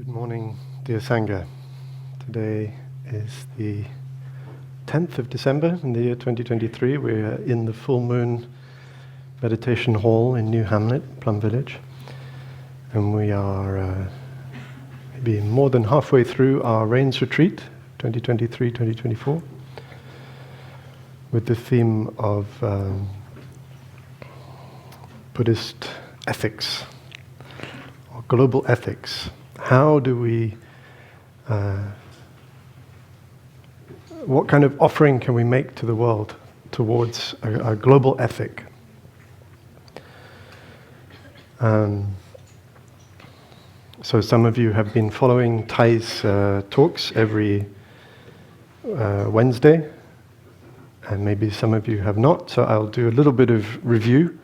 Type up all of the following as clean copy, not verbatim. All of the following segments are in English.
Good morning, dear Sangha. Today is the 10th of December in the year 2023. We're in the full moon meditation hall in New Hamlet, Plum Village. And we are maybe more than halfway through our Rains Retreat, 2023-2024, with the theme of Buddhist ethics, or global ethics. How do we, what kind of offering can we make to the world towards a global ethic? So some of you have been following Thai's talks every Wednesday, and maybe some of you have not, so I'll do a little bit of review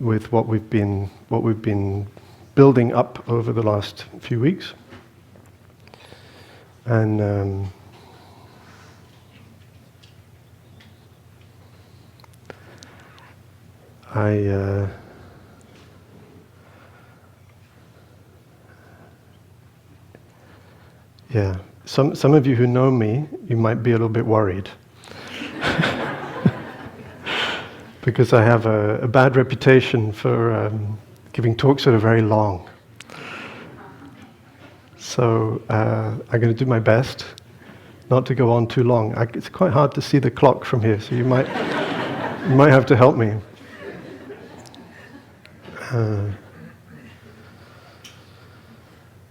with what we've been building up over the last few weeks. And some of you who know me, you might be a little bit worried. Because I have a bad reputation for giving talks that are very long. So I'm going to do my best not to go on too long. It's quite hard to see the clock from here, so you might have to help me.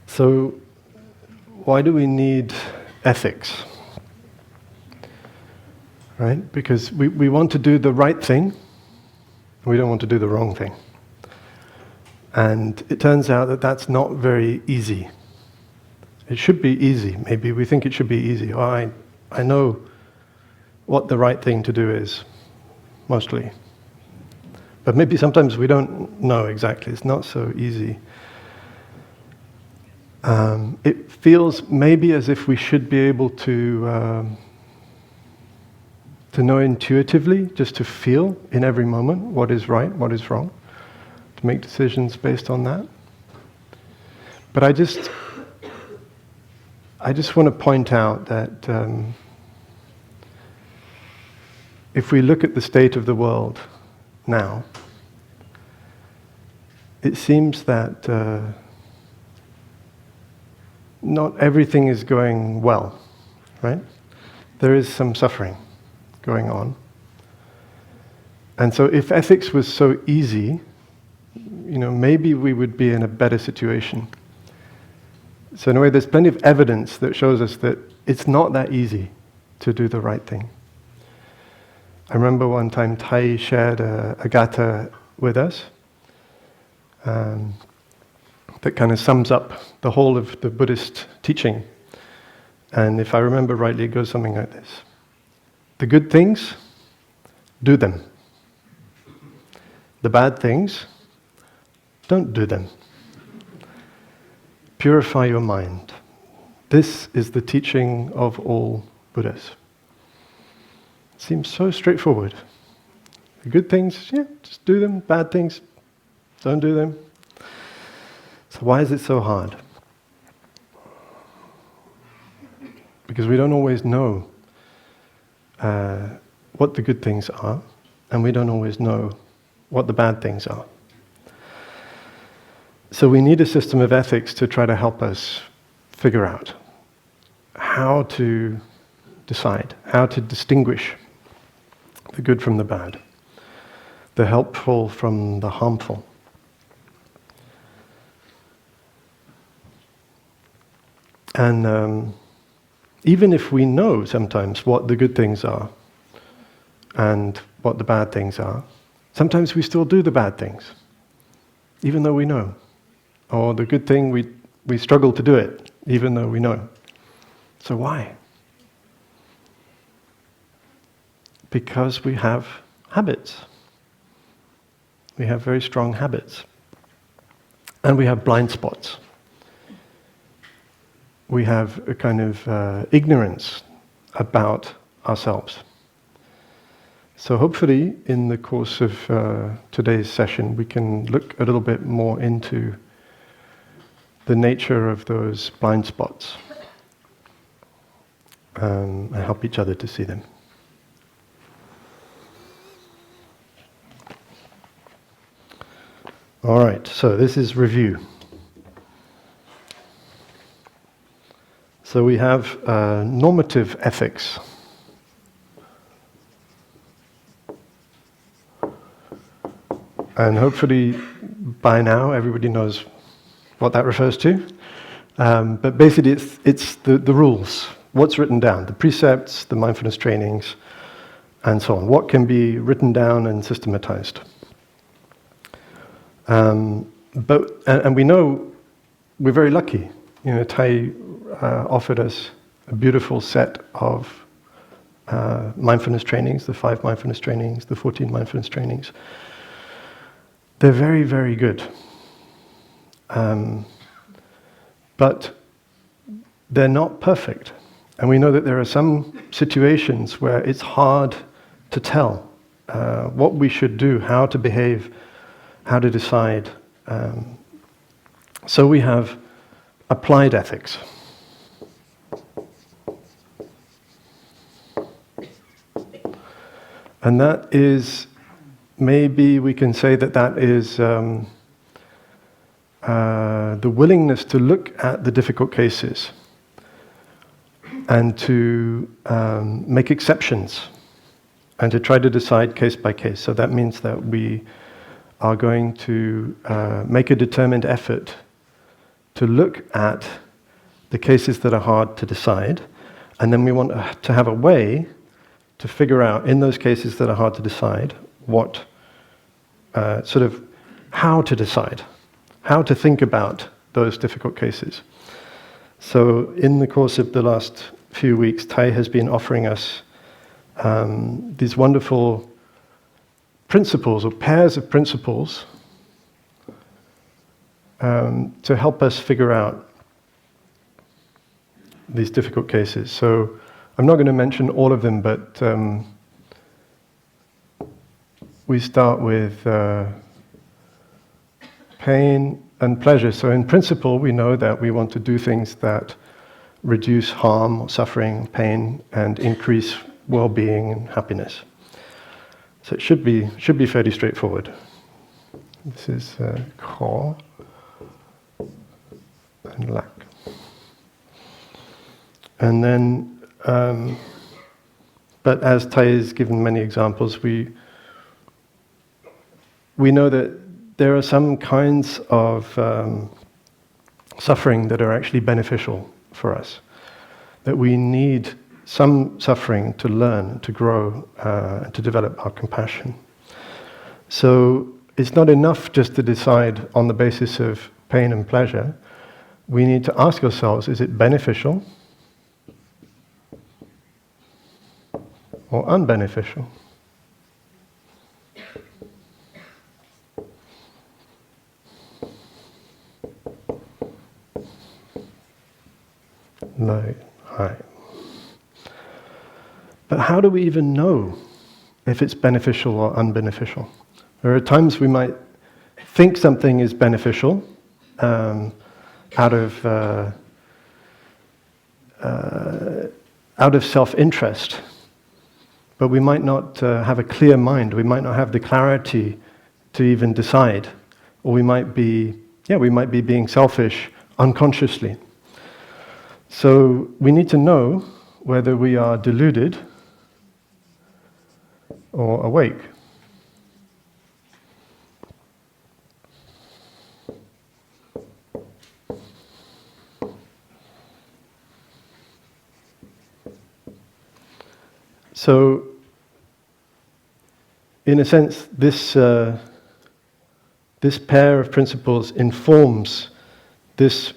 So why do we need ethics? Right? Because we want to do the right thing. We don't want to do the wrong thing. And it turns out that that's not very easy. It should be easy. Maybe we think it should be easy. Oh, I know what the right thing to do is, mostly. But maybe sometimes we don't know exactly. It's not so easy. It feels maybe as if we should be able to know intuitively, just to feel in every moment what is right, what is wrong, to make decisions based on that. But I just want to point out that if we look at the state of the world now, it seems that not everything is going well, right? There is some suffering going on. And so if ethics was so easy, maybe we would be in a better situation. So in a way, there's plenty of evidence that shows us that it's not that easy to do the right thing. I remember one time Thai shared a gatha with us that kind of sums up the whole of the Buddhist teaching. And if I remember rightly, it goes something like this. The good things, do them. The bad things, don't do them. Purify your mind. This is the teaching of all Buddhas. It seems so straightforward. The good things, just do them. Bad things, don't do them. So why is it so hard? Because we don't always know what the good things are, and we don't always know what the bad things are. So we need a system of ethics to try to help us figure out how to decide, how to distinguish the good from the bad, the helpful from the harmful. And even if we know sometimes what the good things are and what the bad things are, sometimes we still do the bad things, even though we know. Or the good thing, we struggle to do it, even though we know. So why? Because we have habits. We have very strong habits. And we have blind spots. We have a kind of ignorance about ourselves. So hopefully, in the course of today's session, we can look a little bit more into the nature of those blind spots and help each other to see them. All right, so this is review. So we have normative ethics. And hopefully by now everybody knows what that refers to. But basically it's the rules, what's written down, the precepts, the mindfulness trainings, and so on. What can be written down and systematized. And we know we're very lucky. You know, Tai offered us a beautiful set of mindfulness trainings, the 5 mindfulness trainings, the 14 mindfulness trainings. They're very, very good. But they're not perfect. And we know that there are some situations where it's hard to tell what we should do, how to behave, how to decide. So we have applied ethics. And that is, maybe we can say that is the willingness to look at the difficult cases and to make exceptions and to try to decide case by case. So that means that we are going to make a determined effort to look at the cases that are hard to decide, and then we want to have a way to figure out, in those cases that are hard to decide, what sort of how to decide, how to think about those difficult cases. So in the course of the last few weeks, Tai has been offering us these wonderful principles or pairs of principles to help us figure out these difficult cases. So I'm not going to mention all of them, but we start with pain and pleasure. So in principle, we know that we want to do things that reduce harm, suffering, pain, and increase well-being and happiness. So it should be fairly straightforward. This is Ko and Lak. And then, but as Tai has given many examples, we know that there are some kinds of suffering that are actually beneficial for us, that we need some suffering to learn, to grow, and to develop our compassion. So it's not enough just to decide on the basis of pain and pleasure. We need to ask ourselves, is it beneficial or unbeneficial? No, hi. But how do we even know if it's beneficial or unbeneficial? There are times we might think something is beneficial out of self-interest, but we might not have a clear mind. We might not have the clarity to even decide, or we might be being selfish unconsciously. So we need to know whether we are deluded or awake. So, in a sense, this pair of principles informs this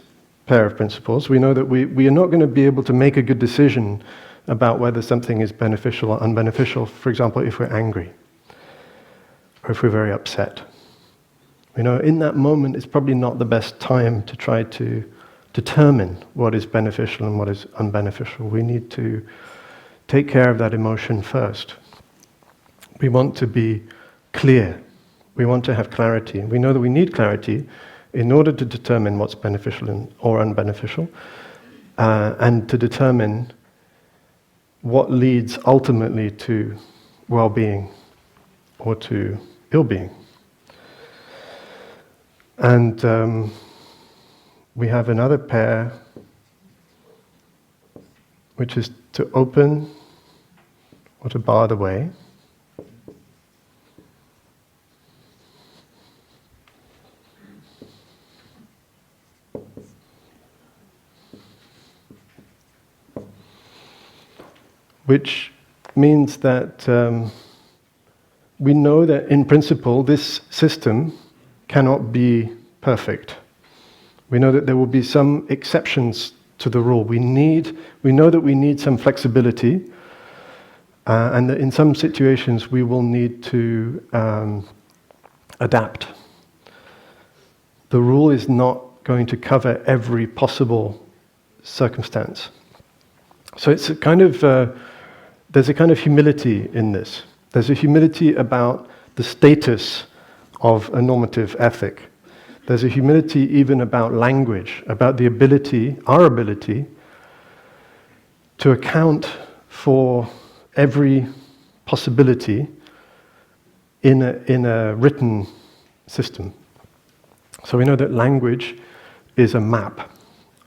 pair of principles. We know that we are not going to be able to make a good decision about whether something is beneficial or unbeneficial, for example, if we're angry or if we're very upset. We know in that moment it's probably not the best time to try to determine what is beneficial and what is unbeneficial. We need to take care of that emotion first. We want to be clear. We want to have clarity. We know that we need clarity in order to determine what's beneficial or unbeneficial, and to determine what leads ultimately to well-being or to ill-being. And we have another pair, which is to open or to bar the way. Which means that we know that in principle this system cannot be perfect. We know that there will be some exceptions to the rule. We know that we need some flexibility, and that in some situations we will need to adapt. The rule is not going to cover every possible circumstance. So it's a kind of there's a kind of humility in this. There's a humility about the status of a normative ethic. There's a humility even about language, about the ability, our ability, to account for every possibility in a written system. So we know that language is a map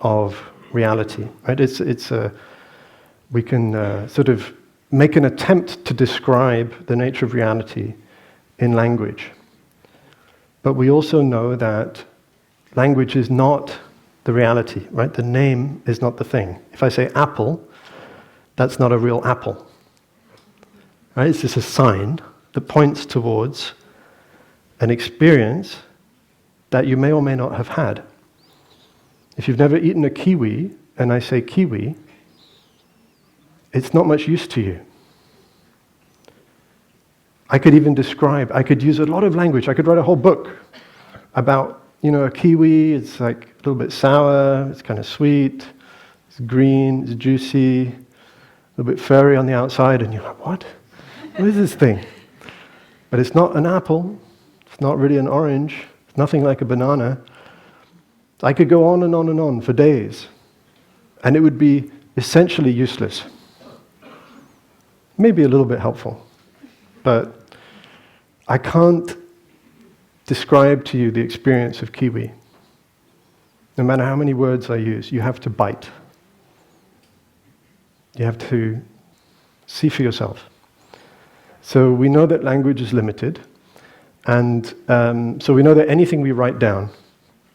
of reality, right? We can sort of make an attempt to describe the nature of reality in language. But we also know that language is not the reality, right? The name is not the thing. If I say apple, that's not a real apple. Right? It's just a sign that points towards an experience that you may or may not have had. If you've never eaten a kiwi, and I say kiwi, it's not much use to you. I could even I could use a lot of language. I could write a whole book about, a kiwi. It's like a little bit sour, it's kind of sweet, it's green, it's juicy, a little bit furry on the outside, and you're like, what? What is this thing? But it's not an apple, it's not really an orange, it's nothing like a banana. I could go on and on and on for days, and it would be essentially useless. Maybe a little bit helpful, but I can't describe to you the experience of kiwi. No matter how many words I use, you have to bite. You have to see for yourself. So we know that language is limited, and so we know that anything we write down,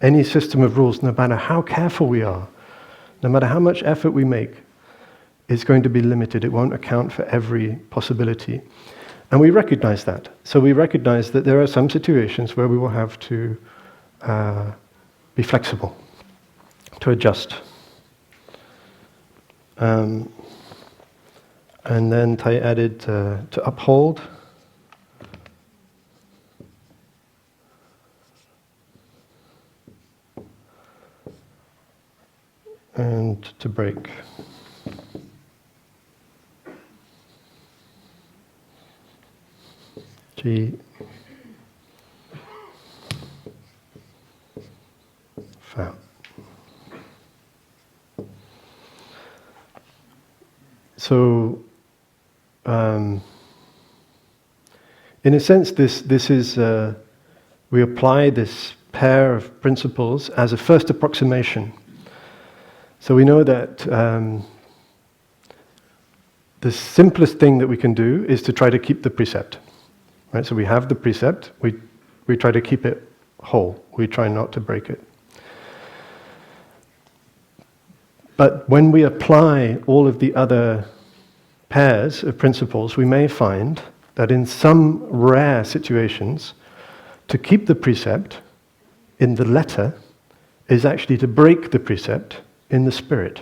any system of rules, no matter how careful we are, no matter how much effort we make, is going to be limited. It won't account for every possibility. And we recognize that. So we recognize that there are some situations where we will have to be flexible, to adjust. And then Tai added to uphold. And to break. G. Phap. So, in a sense, this is we apply this pair of principles as a first approximation. So we know that the simplest thing that we can do is to try to keep the precept. Right? So we have the precept, we try to keep it whole, we try not to break it. But when we apply all of the other pairs of principles, we may find that in some rare situations, to keep the precept in the letter is actually to break the precept in the spirit.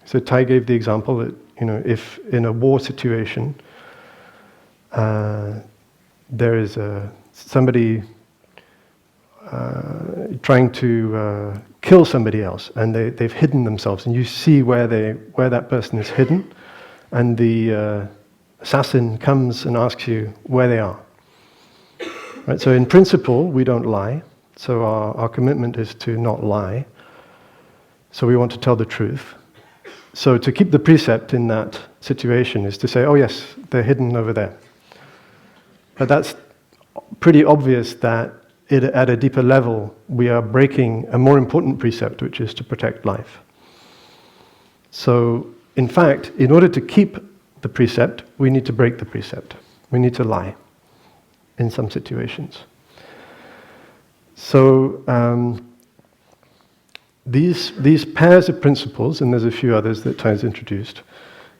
So Tai gave the example that, if in a war situation, there is somebody trying to kill somebody else, and they've hidden themselves, and you see where that person is hidden, and the assassin comes and asks you where they are. Right? So in principle, we don't lie. So our commitment is to not lie. So we want to tell the truth. So to keep the precept in that situation is to say, oh yes, they're hidden over there. But that's pretty obvious that at a deeper level, we are breaking a more important precept, which is to protect life. So, in fact, in order to keep the precept, we need to break the precept. We need to lie in some situations. So, these pairs of principles, and there's a few others that Ty's introduced,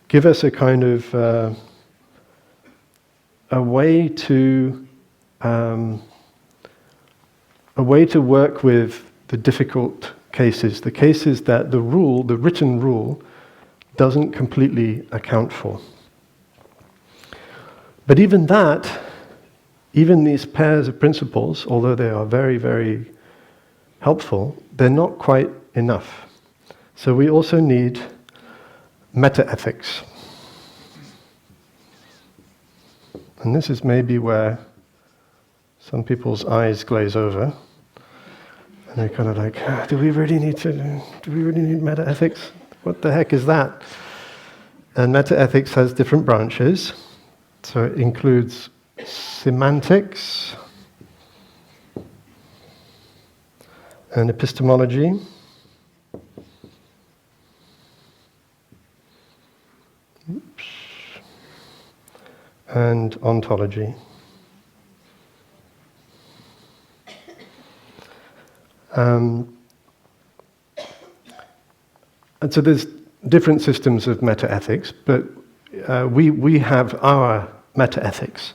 give us a kind of a way to work with the difficult cases, the cases that the written rule, doesn't completely account for. But even these pairs of principles, although they are very, very helpful, they're not quite enough. So we also need meta-ethics. And this is maybe where some people's eyes glaze over. And they're kind of like, do we really need meta-ethics? What the heck is that? And meta-ethics has different branches. So it includes semantics and epistemology, and ontology. And so there's different systems of meta-ethics, but we have our meta-ethics.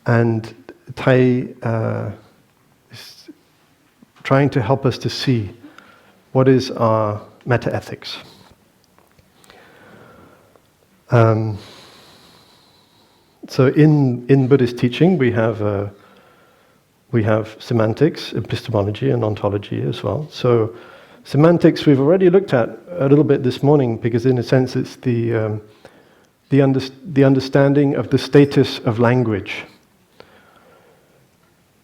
And Tai is trying to help us to see what is our meta-ethics. So in Buddhist teaching, we have semantics, epistemology, and ontology as well. So semantics we've already looked at a little bit this morning, because in a sense it's the understanding of the status of language.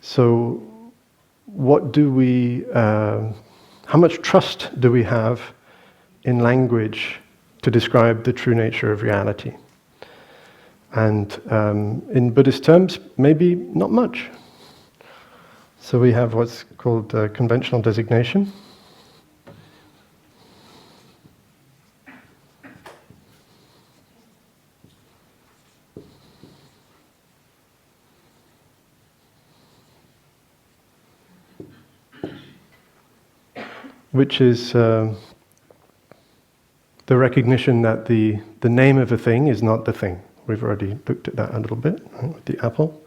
So how much trust do we have in language to describe the true nature of reality? And in Buddhist terms, maybe not much. So we have what's called conventional designation. Which is the recognition that the name of a thing is not the thing. We've already looked at that a little bit, right, with the apple.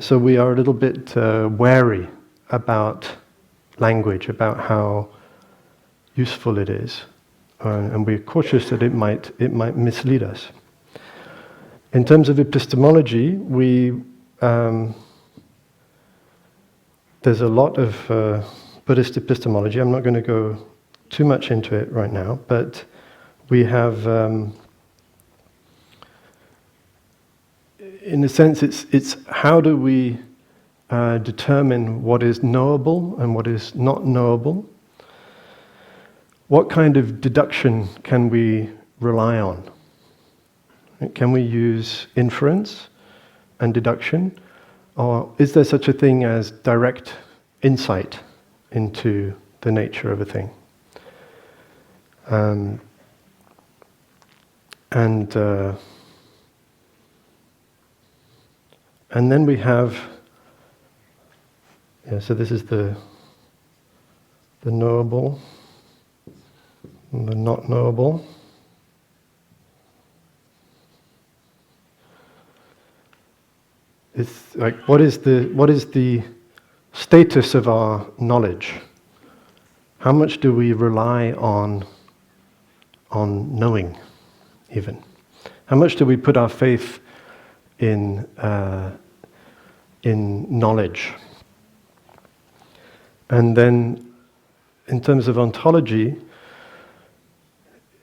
So we are a little bit wary about language, about how useful it is, and we're cautious that it might mislead us. In terms of epistemology, there's a lot of Buddhist epistemology. I'm not going to go too much into it right now, but we have, in a sense, it's how do we determine what is knowable and what is not knowable? What kind of deduction can we rely on? Can we use inference and deduction? Or is there such a thing as direct insight into the nature of a thing? And then we have, so this is the knowable and the not knowable. It's like, what is the status of our knowledge? How much do we rely on knowing, even? How much do we put our faith in knowledge? And then, in terms of ontology,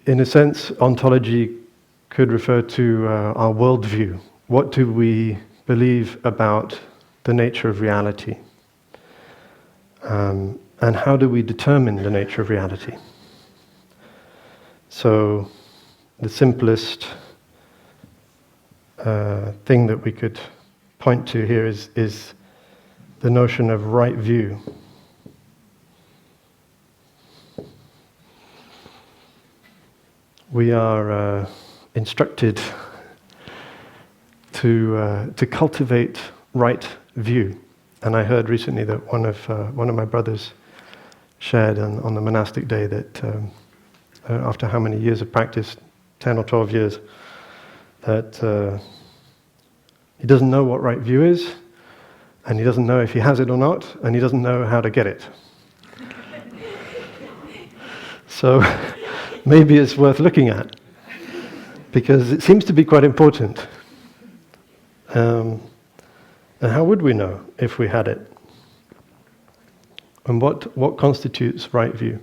in a sense, ontology could refer to our worldview. what do we believe about the nature of reality? And how do we determine the nature of reality? So, the simplest thing that we could point to here is the notion of right view. We are instructed to cultivate right view, and I heard recently that one of my brothers shared on the monastic day that after how many years of practice, 10 or 12 years, that he doesn't know what right view is, and he doesn't know if he has it or not, and he doesn't know how to get it. So maybe it's worth looking at, because it seems to be quite important. And how would we know if we had it? And what constitutes right view?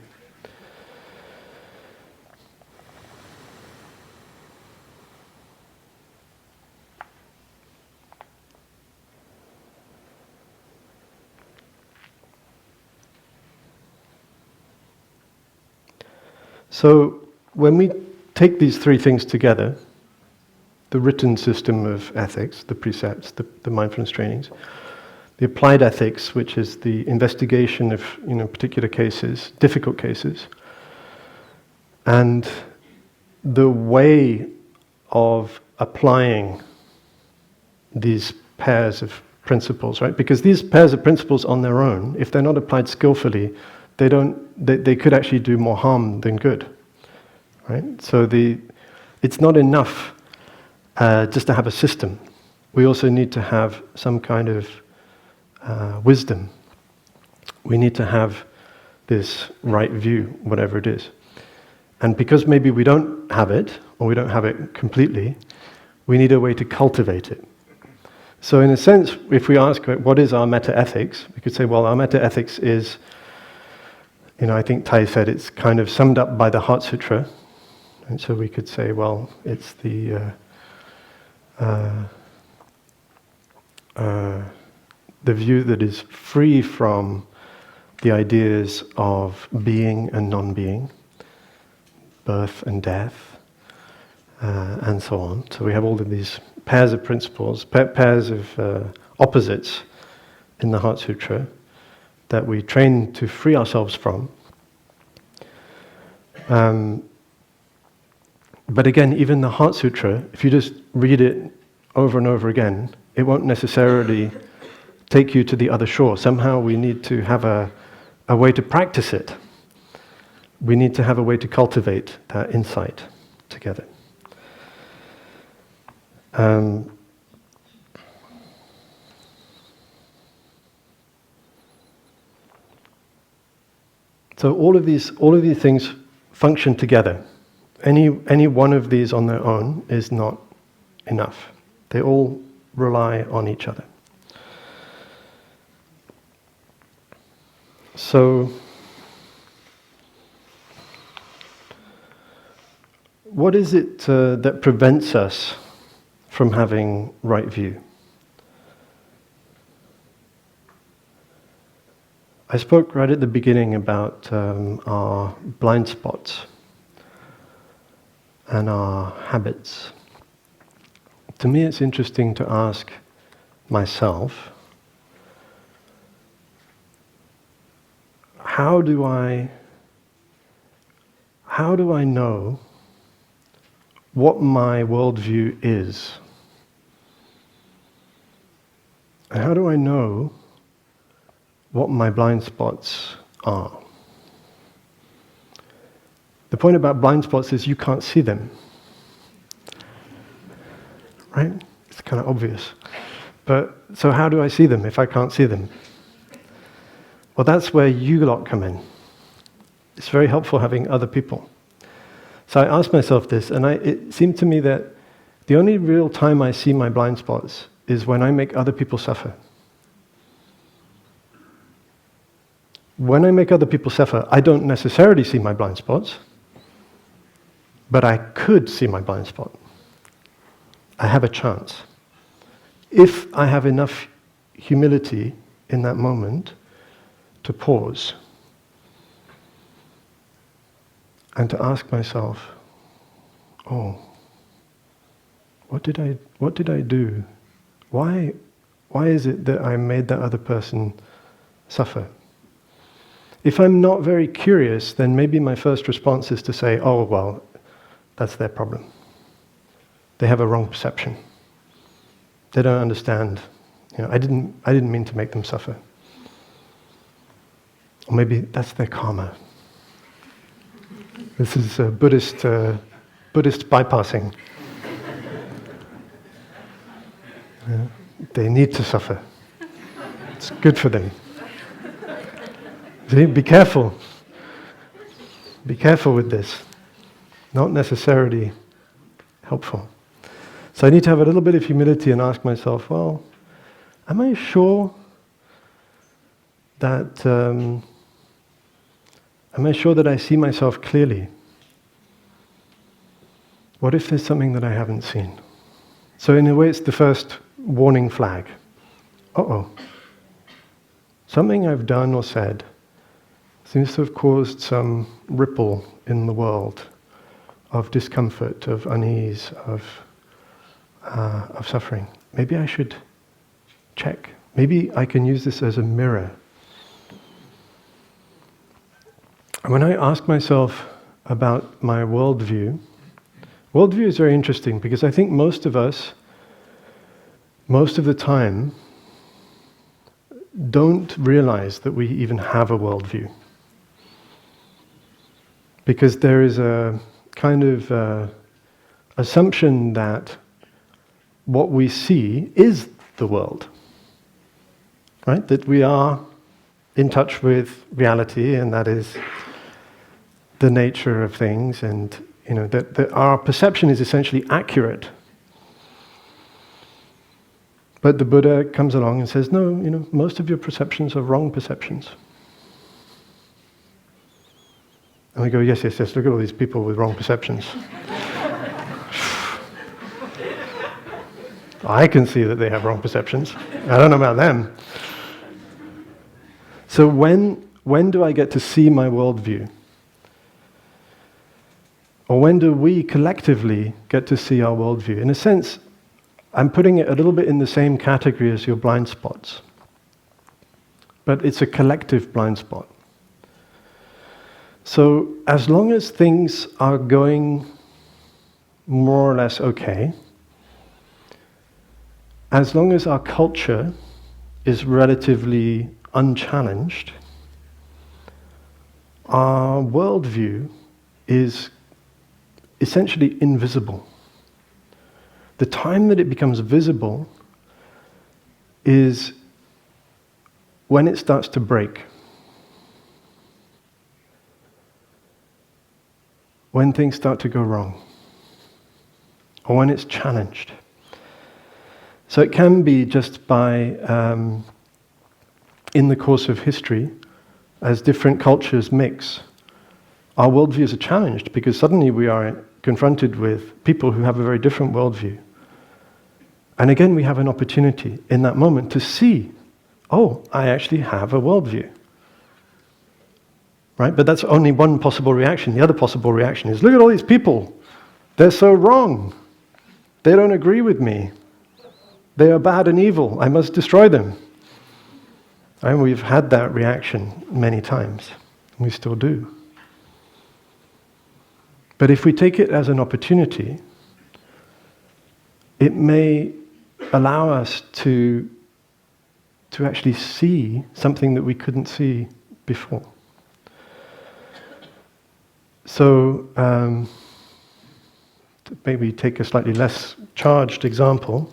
So when we take these three things together, the written system of ethics, the precepts, the mindfulness trainings, the applied ethics, which is the investigation of particular cases, difficult cases, and the way of applying these pairs of principles, right? Because these pairs of principles on their own, if they're not applied skillfully, they could actually do more harm than good, right? So it's not enough just to have a system. We also need to have some kind of wisdom. We need to have this right view, whatever it is. And because maybe we don't have it, or we don't have it completely, we need a way to cultivate it. So in a sense, if we ask what is our meta-ethics, we could say, well, our meta-ethics is, I think Tai said it's kind of summed up by the Heart Sutra. And so we could say, well, it's the view that is free from the ideas of being and non-being, birth and death, and so on. So we have all of these pairs of principles, pairs of opposites in the Heart Sutra that we train to free ourselves from. But again, even the Heart Sutra, if you just read it over and over again, it won't necessarily take you to the other shore. Somehow we need to have a way to practice it. We need to have a way to cultivate that insight together. So all of these things function together. Any one of these on their own is not enough. They all rely on each other. So, what is it that prevents us from having right view? I spoke right at the beginning about our blind spots and our habits. To me, it's interesting to ask myself, how do I know what my worldview is? And how do I know what my blind spots are? The point about blind spots is you can't see them. Right? It's kind of obvious. But so how do I see them if I can't see them? Well, that's where you lot come in. It's very helpful having other people. So I asked myself this, and it seemed to me that the only real time I see my blind spots is when I make other people suffer. When I make other people suffer, I don't necessarily see my blind spots, but I could see my blind spot. I have a chance. if I have enough humility in that moment to pause and to ask myself, oh, what did I do? Why is it that I made that other person suffer? If I'm not very curious, then maybe my first response is to say, oh, well, that's their problem. They have a wrong perception. They don't understand. I didn't mean to make them suffer. Or maybe that's their karma. This is Buddhist bypassing. They need to suffer. It's good for them. See, be careful. Be careful with this. Not necessarily helpful. So I need to have a little bit of humility and ask myself, well, am I sure that I see myself clearly? What if there's something that I haven't seen? So in a way, it's the first warning flag. Uh-oh. Something I've done or said seems to have caused some ripple in the world of discomfort, of unease, of suffering. Maybe I should check. Maybe I can use this as a mirror. And when I ask myself about my worldview is very interesting because I think most of us, most of the time, don't realize that we even have a worldview. Because there is a kind of assumption that what we see is the world. Right? That we are in touch with reality, and that is the nature of things, and that our perception is essentially accurate. But the Buddha comes along and says, no, most of your perceptions are wrong perceptions. And we go, yes, look at all these people with wrong perceptions. I can see that they have wrong perceptions. I don't know about them. So when do I get to see my worldview? Or when do we collectively get to see our worldview? In a sense, I'm putting it a little bit in the same category as your blind spots. But it's a collective blind spot. So as long as things are going more or less okay, as long as our culture is relatively unchallenged, our worldview is essentially invisible. The time that it becomes visible is when it starts to break. When things start to go wrong. Or when it's challenged. So it can be just by, in the course of history, as different cultures mix, our worldviews are challenged because suddenly we are confronted with people who have a very different worldview. And again, we have an opportunity in that moment to see, oh, I actually have a worldview. Right? But that's only one possible reaction. The other possible reaction is, look at all these people. They're so wrong. They don't agree with me. They are bad and evil. I must destroy them. And we've had that reaction many times. We still do. But if we take it as an opportunity, it may allow us to actually see something that we couldn't see before. So, to maybe take a slightly less charged example,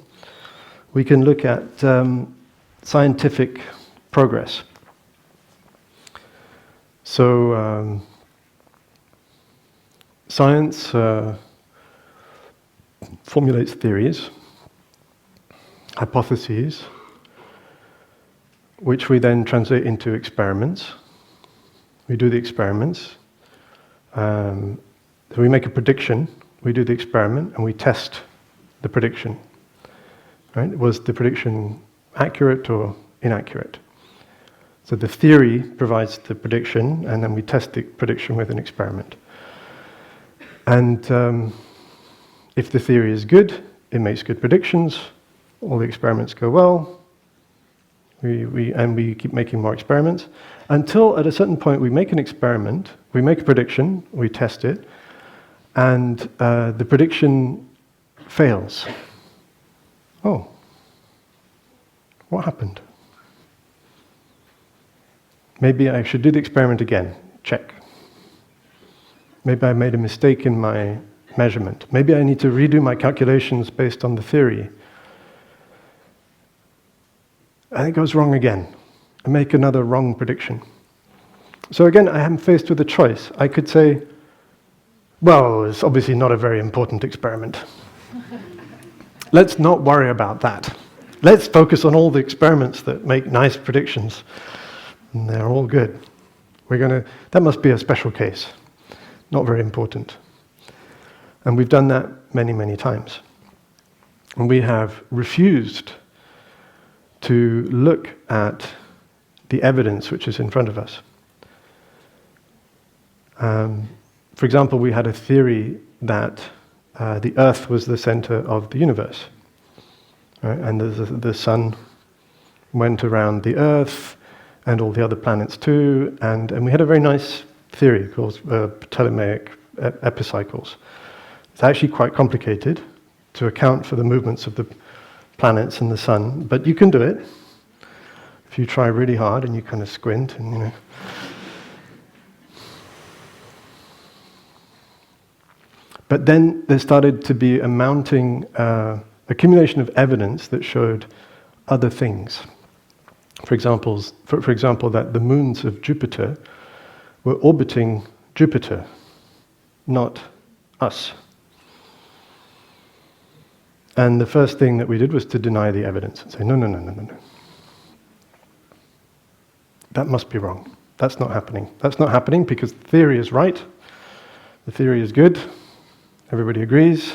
we can look at scientific progress. So, science formulates theories, hypotheses, which we then translate into experiments. We do the experiments. So we make a prediction, we do the experiment, and we test the prediction. right? Was the prediction accurate or inaccurate? So the theory provides the prediction, and then we test the prediction with an experiment. And if the theory is good, it makes good predictions, all the experiments go well, we keep making more experiments, until at a certain point we make an experiment, we make a prediction, we test it, and the prediction fails. Oh, what happened? Maybe I should do the experiment again. Check. Maybe I made a mistake in my measurement. Maybe I need to redo my calculations based on the theory. And it goes wrong again. I make another wrong prediction. So again, I am faced with a choice. I could say, well, it's obviously not a very important experiment. Let's not worry about that. Let's focus on all the experiments that make nice predictions. And they're all good. That must be a special case. Not very important. And we've done that many, many times. And we have refused to look at the evidence which is in front of us. For example, we had a theory that the Earth was the center of the universe. Right? And the sun went around the Earth, and all the other planets too, and we had a very nice theory called Ptolemaic epicycles. It's actually quite complicated to account for the movements of the planets and the sun, but you can do it if you try really hard and you kind of squint and But then there started to be a mounting accumulation of evidence that showed other things. For example, that the moons of Jupiter were orbiting Jupiter, not us. And the first thing that we did was to deny the evidence and say, no. That must be wrong. That's not happening. That's not happening because the theory is right. The theory is good. Everybody agrees.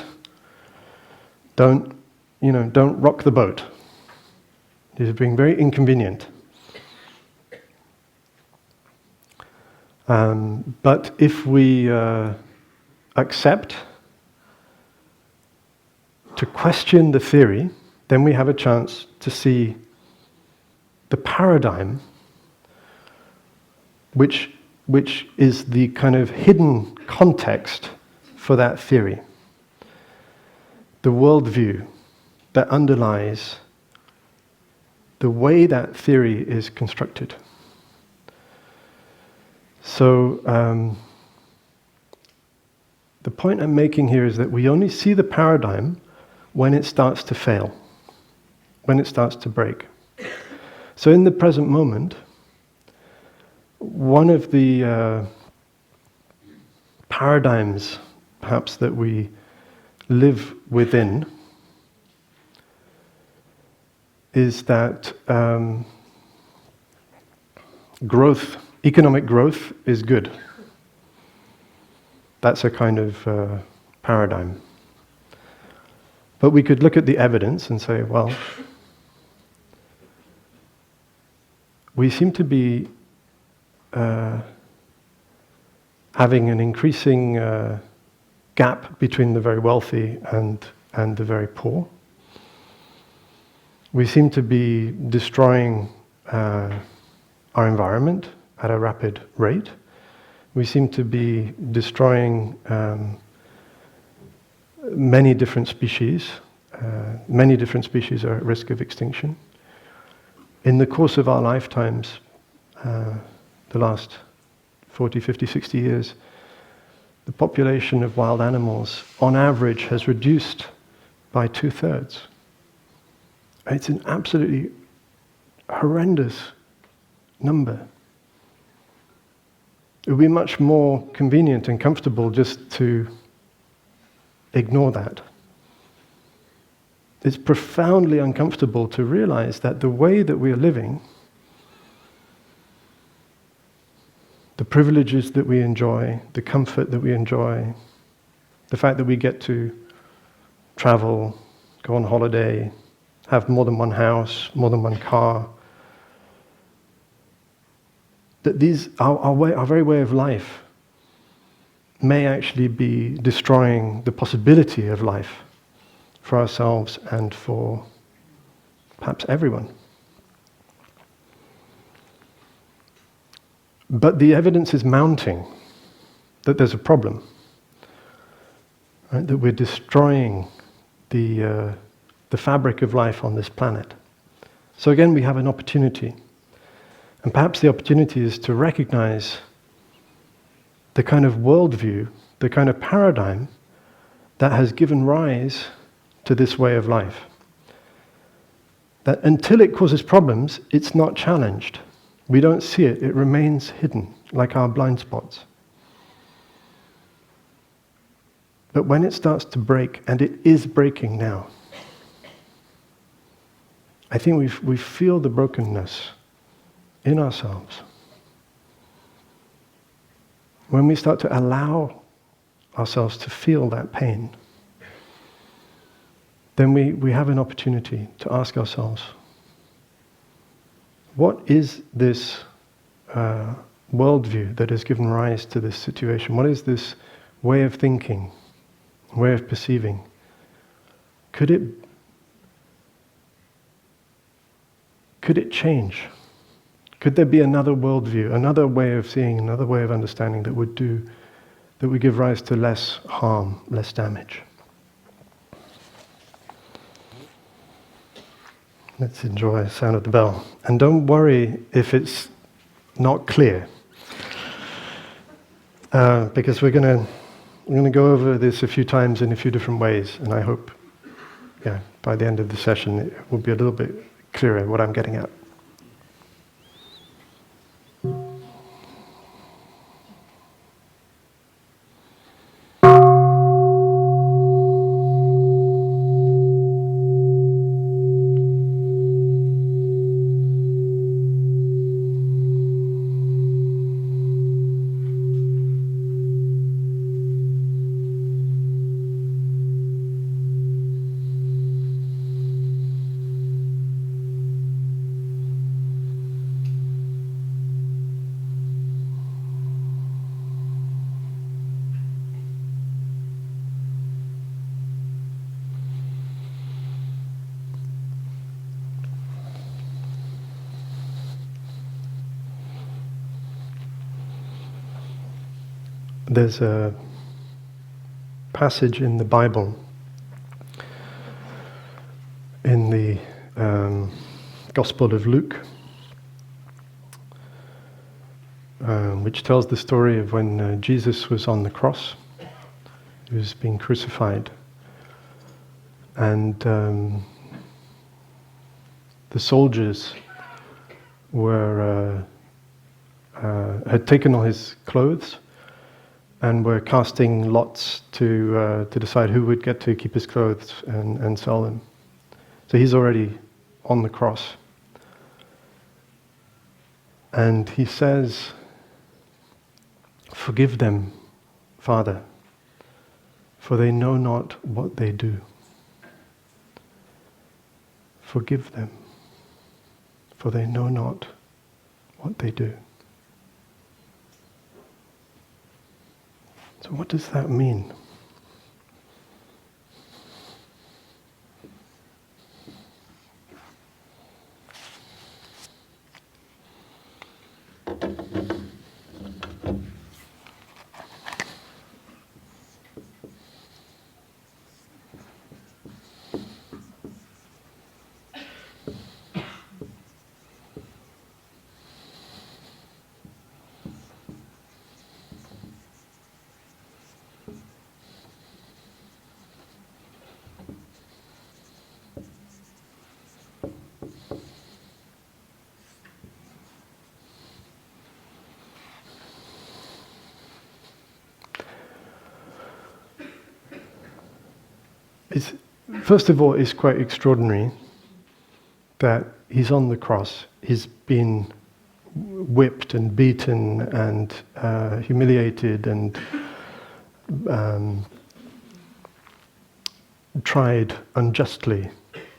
Don't rock the boat. It is being very inconvenient. But if we accept to question the theory, then we have a chance to see the paradigm which is the kind of hidden context for that theory. The worldview that underlies the way that theory is constructed. So the point I'm making here is that we only see the paradigm when it starts to fail, when it starts to break. So in the present moment, one of the paradigms perhaps that we live within is that economic growth is good. That's a kind of paradigm. But we could look at the evidence and say, well, we seem to be having an increasing gap between the very wealthy and the very poor. We seem to be destroying our environment at a rapid rate. We seem to be destroying many different species. Many different species are at risk of extinction. In the course of our lifetimes, the last 40, 50, 60 years, the population of wild animals, on average, has reduced by 2/3. It's an absolutely horrendous number. It would be much more convenient and comfortable just to ignore that. It's profoundly uncomfortable to realize that the way that we are living, the privileges that we enjoy, the comfort that we enjoy, the fact that we get to travel, go on holiday, have more than one house, more than one car. That these, our very way of life may actually be destroying the possibility of life for ourselves and for perhaps everyone. But the evidence is mounting that there's a problem, right? That we're destroying the fabric of life on this planet. So again, we have an opportunity. And perhaps the opportunity is to recognize the kind of worldview, the kind of paradigm that has given rise to this way of life. That until it causes problems, it's not challenged. We don't see it, it remains hidden, like our blind spots. But when it starts to break, and it is breaking now, I think we feel the brokenness in ourselves. When we start to allow ourselves to feel that pain, then we have an opportunity to ask ourselves, what is this worldview that has given rise to this situation? What is this way of thinking, way of perceiving? Could it change? Could there be another worldview, another way of seeing, another way of understanding that would give rise to less harm, less damage? Let's enjoy the sound of the bell. And don't worry if it's not clear. Because we're going to go over this a few times in a few different ways, and I hope by the end of the session it will be a little bit clearer what I'm getting at. There's a passage in the Bible, in the Gospel of Luke, which tells the story of when Jesus was on the cross. He was being crucified, and the soldiers had taken all his clothes and were casting lots to decide who would get to keep his clothes and sell them. So he's already on the cross. And he says, "Forgive them, Father, for they know not what they do." Forgive them, for they know not what they do. So what does that mean? First of all, it's quite extraordinary that he's on the cross. He's been whipped and beaten and humiliated and tried unjustly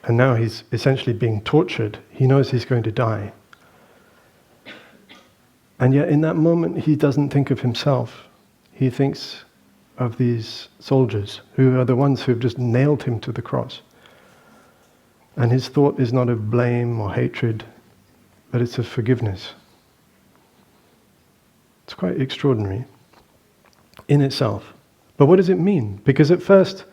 And now he's essentially being tortured. He knows he's going to die. And yet in that moment he doesn't think of himself. He thinks of these soldiers who are the ones who have just nailed him to the cross. And his thought is not of blame or hatred, but it's of forgiveness. It's quite extraordinary in itself. But what does it mean? Because at first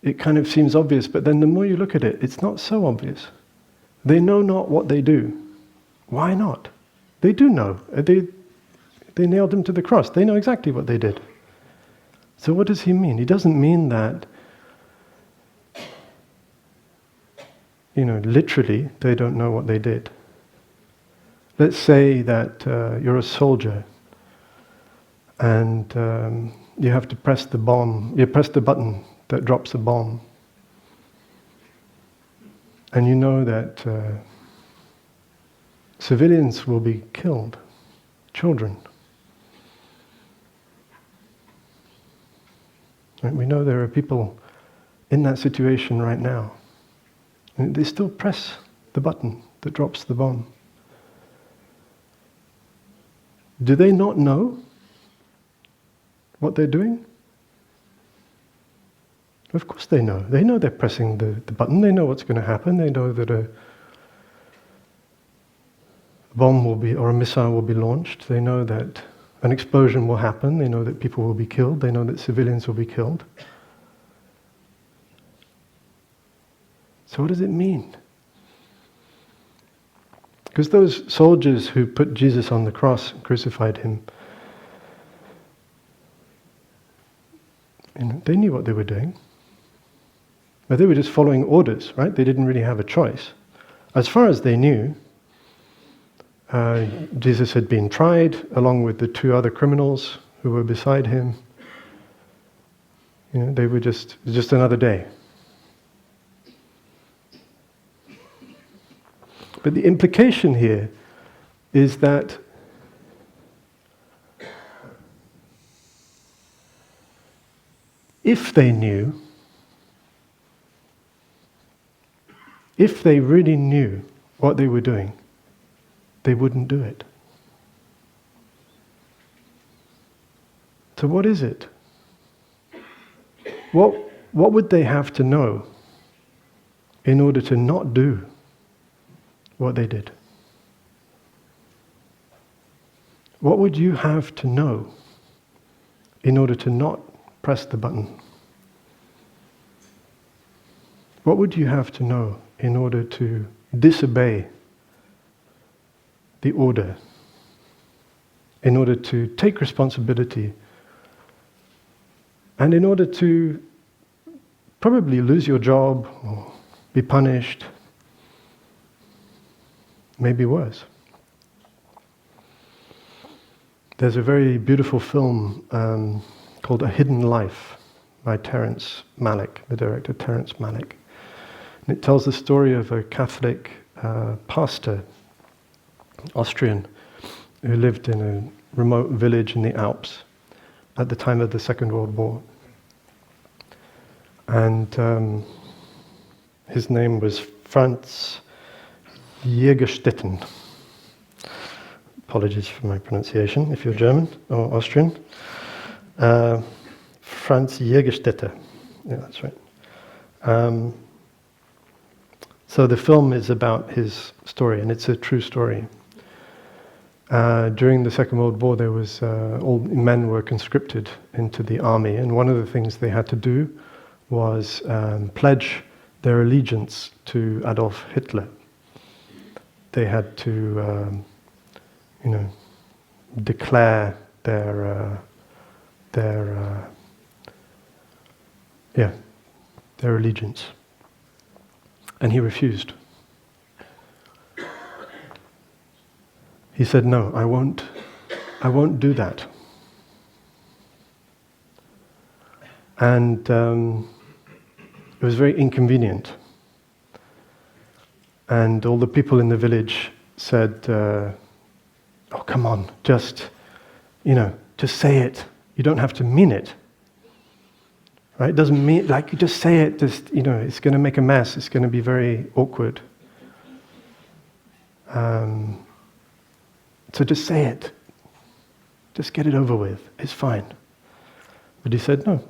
it kind of seems obvious, but then the more you look at it, it's not so obvious. They know not what they do. Why not? They do know. They nailed him to the cross. They know exactly what they did. So what does he mean? He doesn't mean that, literally they don't know what they did. Let's say that you're a soldier and you have to press the bomb. You press the button that drops the bomb. And you know that civilians will be killed, children. And we know there are people in that situation right now. And they still press the button that drops the bomb. Do they not know what they're doing? Of course they know. They know they're pressing the button. They know what's going to happen. They know that a bomb will be, or a missile will be launched. They know that an explosion will happen. They know that people will be killed. They know that civilians will be killed. So what does it mean? Because those soldiers who put Jesus on the cross and crucified him, they knew what they were doing. But they were just following orders, right? They didn't really have a choice. As far as they knew, Jesus had been tried along with the two other criminals who were beside him. They were just another day. But the implication here is that if they knew, if they really knew what they were doing, they wouldn't do it. So what is it? What would they have to know in order to not do what they did? What would you have to know in order to not press the button? What would you have to know in order to disobey the order, in order to take responsibility, and in order to probably lose your job or be punished, maybe worse? There's a very beautiful film called A Hidden Life by Terrence Malick, the director Terrence Malick. And it tells the story of a Catholic pastor, Austrian, who lived in a remote village in the Alps at the time of the Second World War. And his name was Franz Jägerstetten. Apologies for my pronunciation if you're German or Austrian. Franz Jägerstetter. Yeah, that's right. So the film is about his story, and it's a true story. During the Second World War, there was all men were conscripted into the army, and one of the things they had to do was pledge their allegiance to Adolf Hitler. They had to, declare their allegiance, and he refused. He said, "No, I won't do that." And it was very inconvenient. And all the people in the village said, "Oh, come on, just say it. You don't have to mean it." Right? It doesn't mean, like you just say it, just, it's going to make a mess, it's going to be very awkward. So just say it. Just get it over with. It's fine. But he said, no,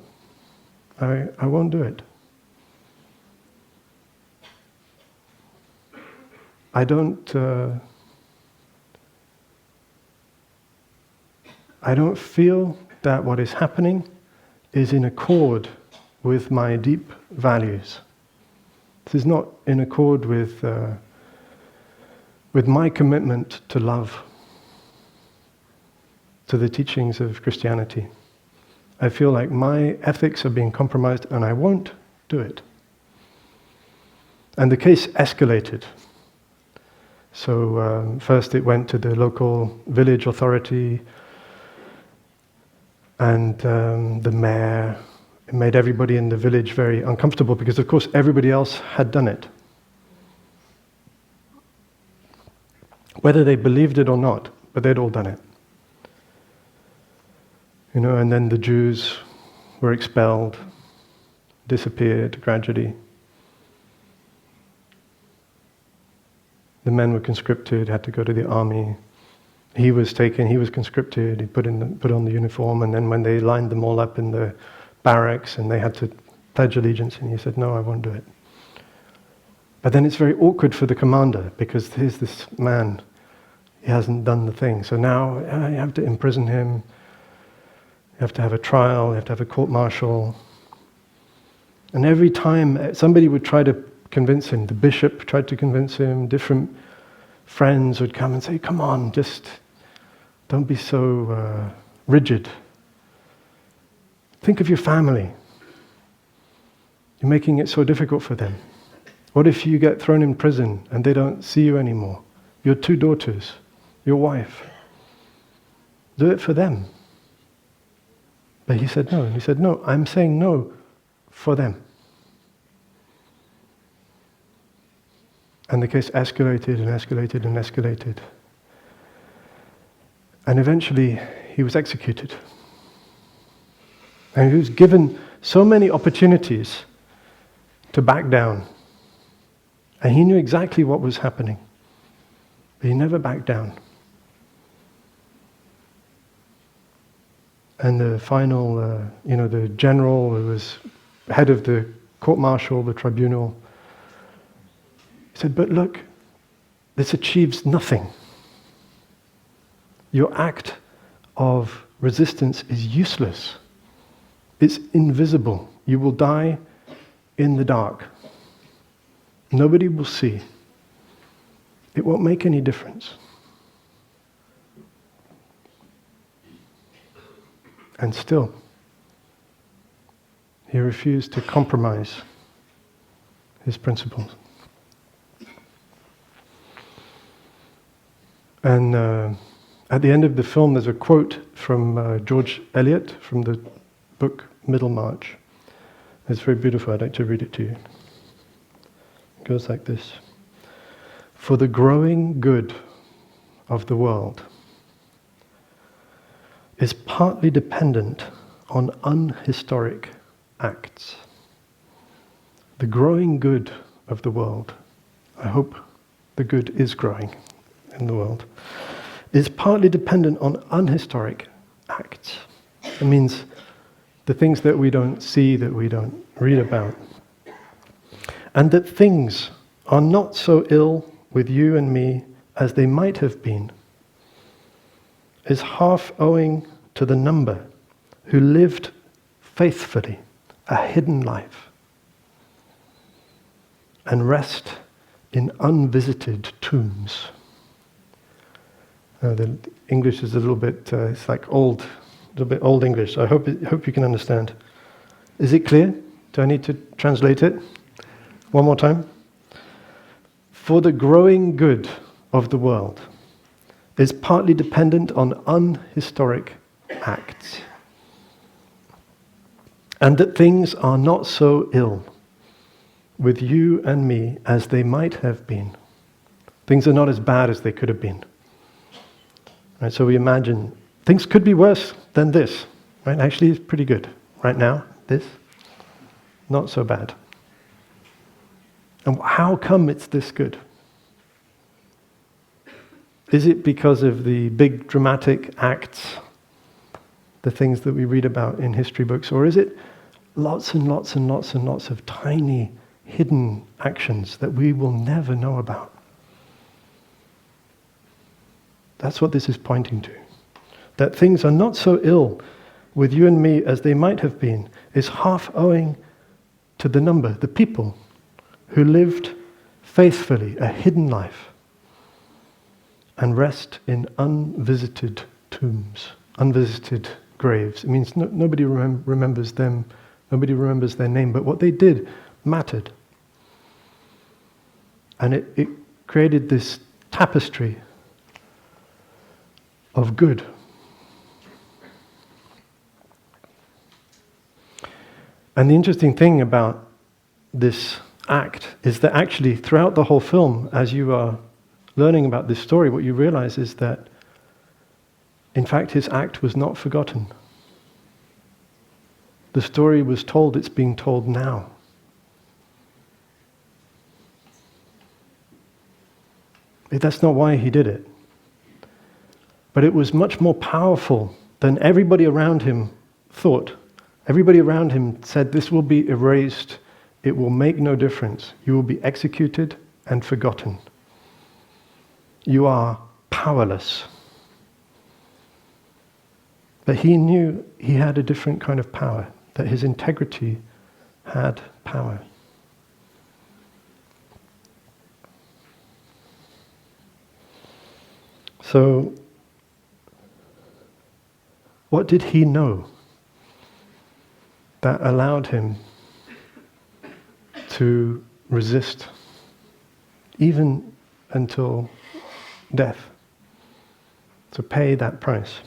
I won't do it. I don't feel that what is happening is in accord with my deep values. This is not in accord with my commitment to love, to the teachings of Christianity. I feel like my ethics are being compromised and I won't do it. And the case escalated. So first it went to the local village authority and the mayor. It made everybody in the village very uncomfortable because of course everybody else had done it. Whether they believed it or not, but they'd all done it. And then the Jews were expelled, disappeared gradually. The men were conscripted, had to go to the army. He was conscripted, he put on the uniform, and then when they lined them all up in the barracks and they had to pledge allegiance, and he said, no, I won't do it. But then it's very awkward for the commander, because here's this man, he hasn't done the thing. So now you have to imprison him, you have to have a trial, you have to have a court-martial. And every time somebody would try to convince him, the bishop tried to convince him, different friends would come and say, come on, just don't be so rigid. Think of your family. You're making it so difficult for them. What if you get thrown in prison and they don't see you anymore? Your 2 daughters, your wife. Do it for them. But he said no. And he said, no, I'm saying no for them. And the case escalated and escalated and escalated. And eventually he was executed. And he was given so many opportunities to back down. And he knew exactly what was happening. But he never backed down. And the final, the general who was head of the court-martial, the tribunal, he said, but look, this achieves nothing. Your act of resistance is useless. It's invisible. You will die in the dark. Nobody will see. It won't make any difference. And still, he refused to compromise his principles. And at the end of the film, there's a quote from George Eliot from the book Middlemarch. It's very beautiful. I'd like to read it to you. It goes like this. For the growing good of the world is partly dependent on unhistoric acts. The growing good of the world, I hope the good is growing in the world, is partly dependent on unhistoric acts. It means the things that we don't see, that we don't read about. And that things are not so ill with you and me as they might have been, is half owing to the number who lived faithfully a hidden life and rest in unvisited tombs. The English is a little bit, it's like a little bit old English, so I hope you can understand. Is it clear? Do I need to translate it? One more time. For the growing good of the world is partly dependent on unhistoric acts, and that things are not so ill with you and me as they might have been. Things are not as bad as they could have been. Right, so we imagine things could be worse than this. Right? Actually, it's pretty good right now. This, not so bad. And how come it's this good? Is it because of the big dramatic acts, the things that we read about in history books, or is it lots and lots and lots and lots of tiny, hidden actions that we will never know about? That's what this is pointing to. That things are not so ill with you and me as they might have been is half owing to the number, the people who lived faithfully a hidden life and rest in unvisited tombs, unvisited graves. It means nobody remembers them, nobody remembers their name, but what they did mattered. And it created this tapestry of good. And the interesting thing about this act is that actually throughout the whole film, as you are learning about this story, what you realize is that in fact his act was not forgotten. The story was told, it's being told now. That's not why he did it. But it was much more powerful than everybody around him thought. Everybody around him said, this will be erased, it will make no difference. You will be executed and forgotten. You are powerless. But he knew he had a different kind of power, that his integrity had power. So, what did he know that allowed him to resist, even until death, to pay that price?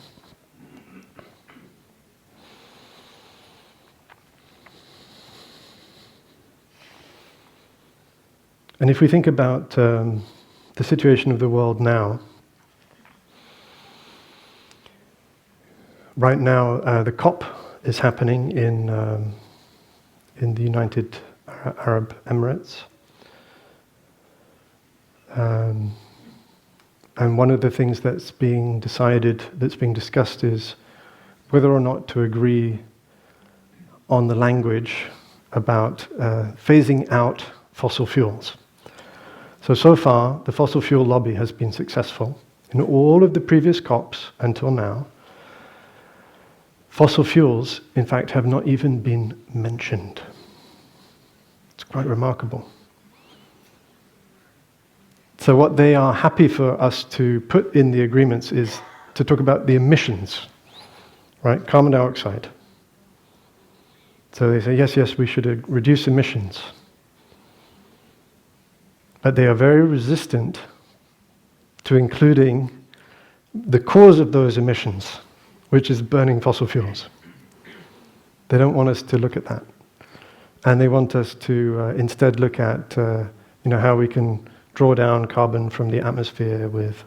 And if we think about the situation of the world now, right now the COP is happening in the United Arab Emirates. And one of the things that's being decided, that's being discussed, is whether or not to agree on the language about phasing out fossil fuels. So far, the fossil fuel lobby has been successful. In all of the previous COPs until now, fossil fuels, in fact, have not even been mentioned. It's quite remarkable. So what they are happy for us to put in the agreements is to talk about the emissions, right? Carbon dioxide. So they say, yes, we should reduce emissions. But they are very resistant to including the cause of those emissions, which is burning fossil fuels. They don't want us to look at that. And they want us to instead look at how we can draw down carbon from the atmosphere with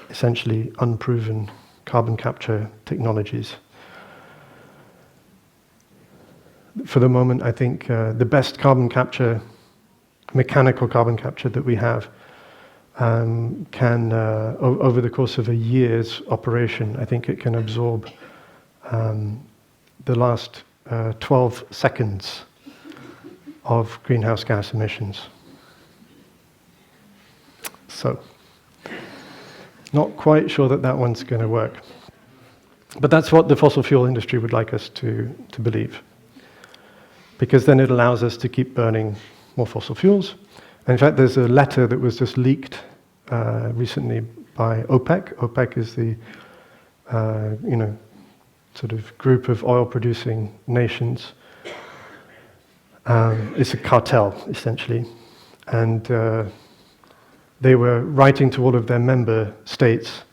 essentially unproven carbon capture technologies. For the moment, I think the best carbon capture, mechanical carbon capture that we have, can, over the course of a year's operation, I think it can absorb the last 12 seconds of greenhouse gas emissions. So, not quite sure that one's going to work. But that's what the fossil fuel industry would like us to believe. Because then it allows us to keep burning more fossil fuels. And in fact, there's a letter that was just leaked recently by OPEC. OPEC is the, sort of group of oil-producing nations. It's a cartel, essentially. And they were writing to all of their member states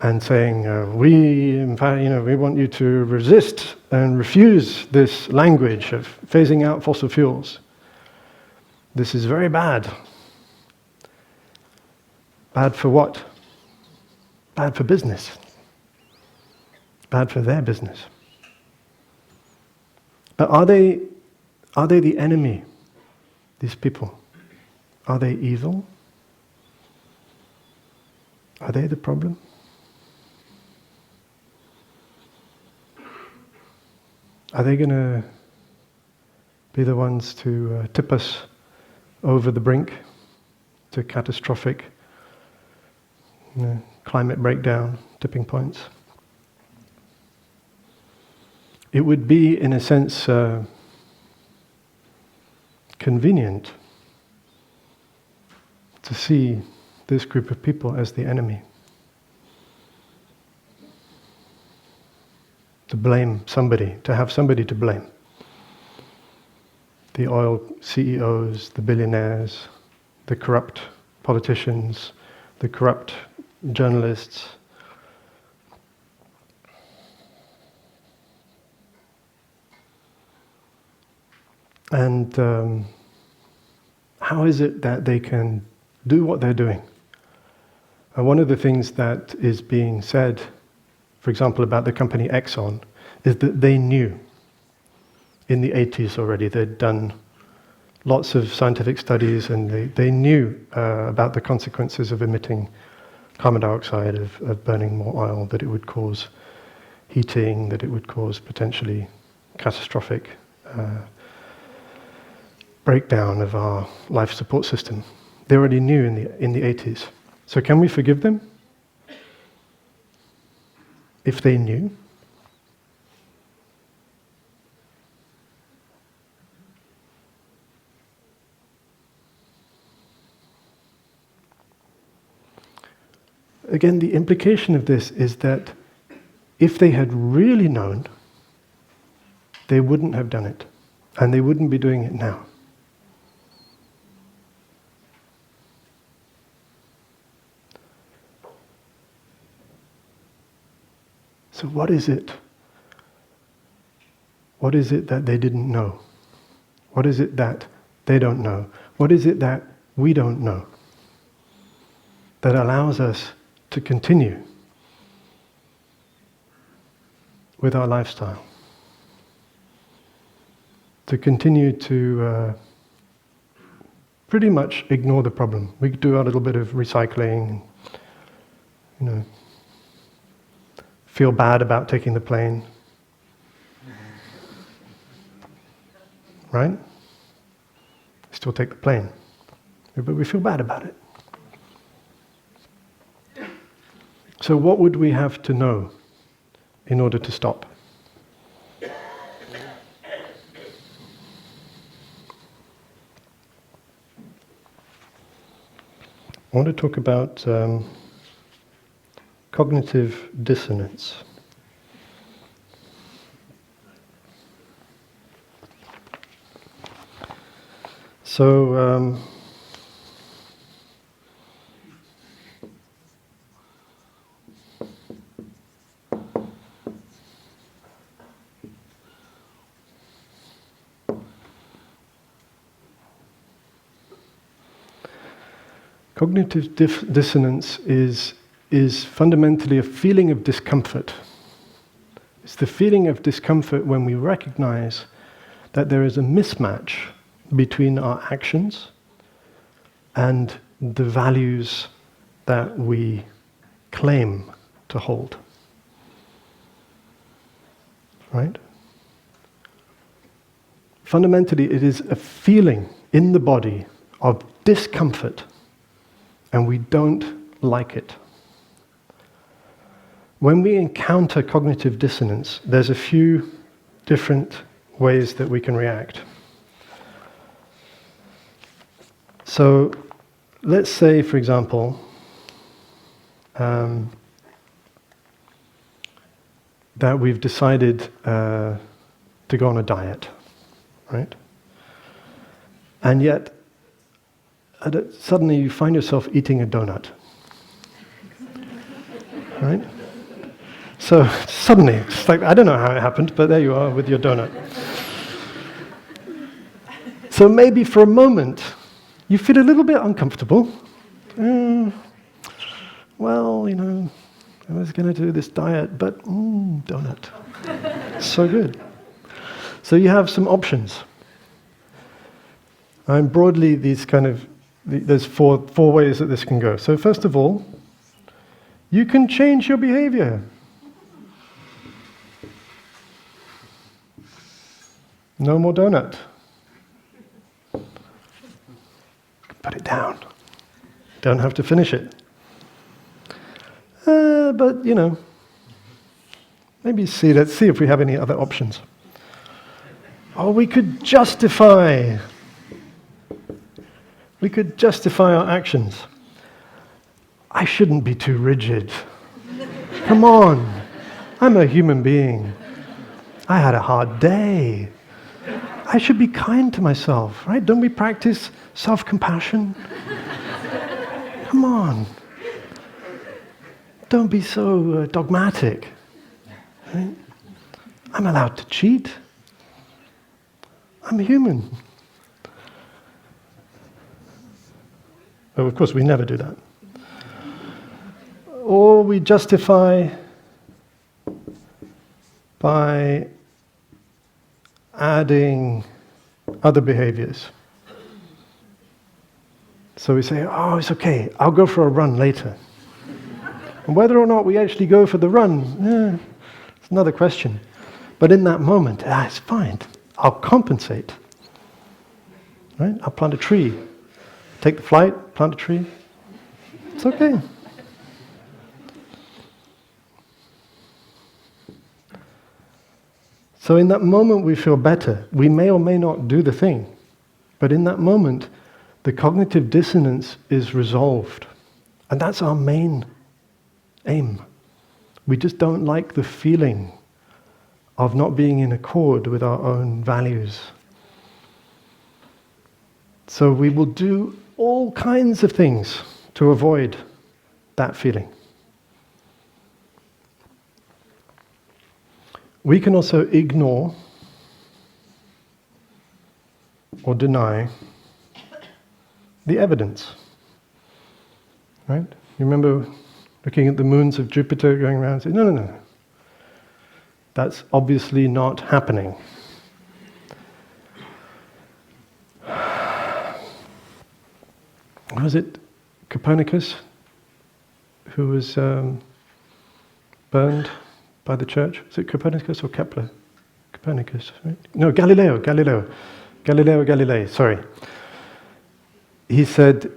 and saying, we want you to resist and refuse this language of phasing out fossil fuels. This is very bad. Bad for what? Bad for business. Bad for their business. But are they the enemy, these people? Are they evil? Are they the problem? Are they going to be the ones to tip us over the brink to catastrophic climate breakdown, tipping points? It would be, in a sense, convenient to see this group of people as the enemy. To blame somebody, to have somebody to blame. The oil CEOs, the billionaires, the corrupt politicians, the corrupt journalists. And how is it that they can do what they're doing? And one of the things that is being said, for example, about the company Exxon, is that they knew in the 80s already. They'd done lots of scientific studies, and they knew about the consequences of emitting carbon dioxide, of burning more oil, that it would cause heating, that it would cause potentially catastrophic breakdown of our life support system. They already knew in the 80s. So can we forgive them? If they knew? Again, the implication of this is that if they had really known, they wouldn't have done it, and they wouldn't be doing it now. So what is it? What is it that they didn't know? What is it that they don't know? What is it that we don't know that allows us to continue with our lifestyle? To continue to pretty much ignore the problem. We do a little bit of recycling, feel bad about taking the plane. Right? Still take the plane. But we feel bad about it. So what would we have to know in order to stop? I want to talk about cognitive dissonance. So, cognitive dissonance is fundamentally a feeling of discomfort. It's the feeling of discomfort when we recognize that there is a mismatch between our actions and the values that we claim to hold. Right? Fundamentally, it is a feeling in the body of discomfort, and we don't like it. When we encounter cognitive dissonance, there's a few different ways that we can react. So, let's say, for example, that we've decided to go on a diet, right? And yet, suddenly you find yourself eating a donut, right? So suddenly, it's like, I don't know how it happened, but there you are with your donut. So maybe for a moment, you feel a little bit uncomfortable. Well, I was going to do this diet, but donut. So good. So you have some options. And broadly, there's four ways that this can go. So first of all, you can change your behavior. No more donut. Put it down. Don't have to finish it. But, let's see if we have any other options. Or we could justify our actions. I shouldn't be too rigid. Come on, I'm a human being. I had a hard day. I should be kind to myself, right? Don't we practice self-compassion? Come on. Don't be so dogmatic. Right? I'm allowed to cheat. I'm a human. Oh, of course, we never do that. Or we justify by adding other behaviors. So we say, oh, it's okay, I'll go for a run later. And whether or not we actually go for the run, it's another question. But in that moment, it's fine. I'll compensate. Right? I'll plant a tree. Take the flight, plant a tree. It's okay. So in that moment we feel better. We may or may not do the thing. But in that moment, the cognitive dissonance is resolved. And that's our main aim. We just don't like the feeling of not being in accord with our own values. So we will do all kinds of things to avoid that feeling. We can also ignore or deny the evidence. Right? You remember looking at the moons of Jupiter going around and saying, no. That's obviously not happening. Was it Copernicus who was burned by the church? Is it Copernicus or Kepler? Copernicus, right? No, Galileo, sorry. He said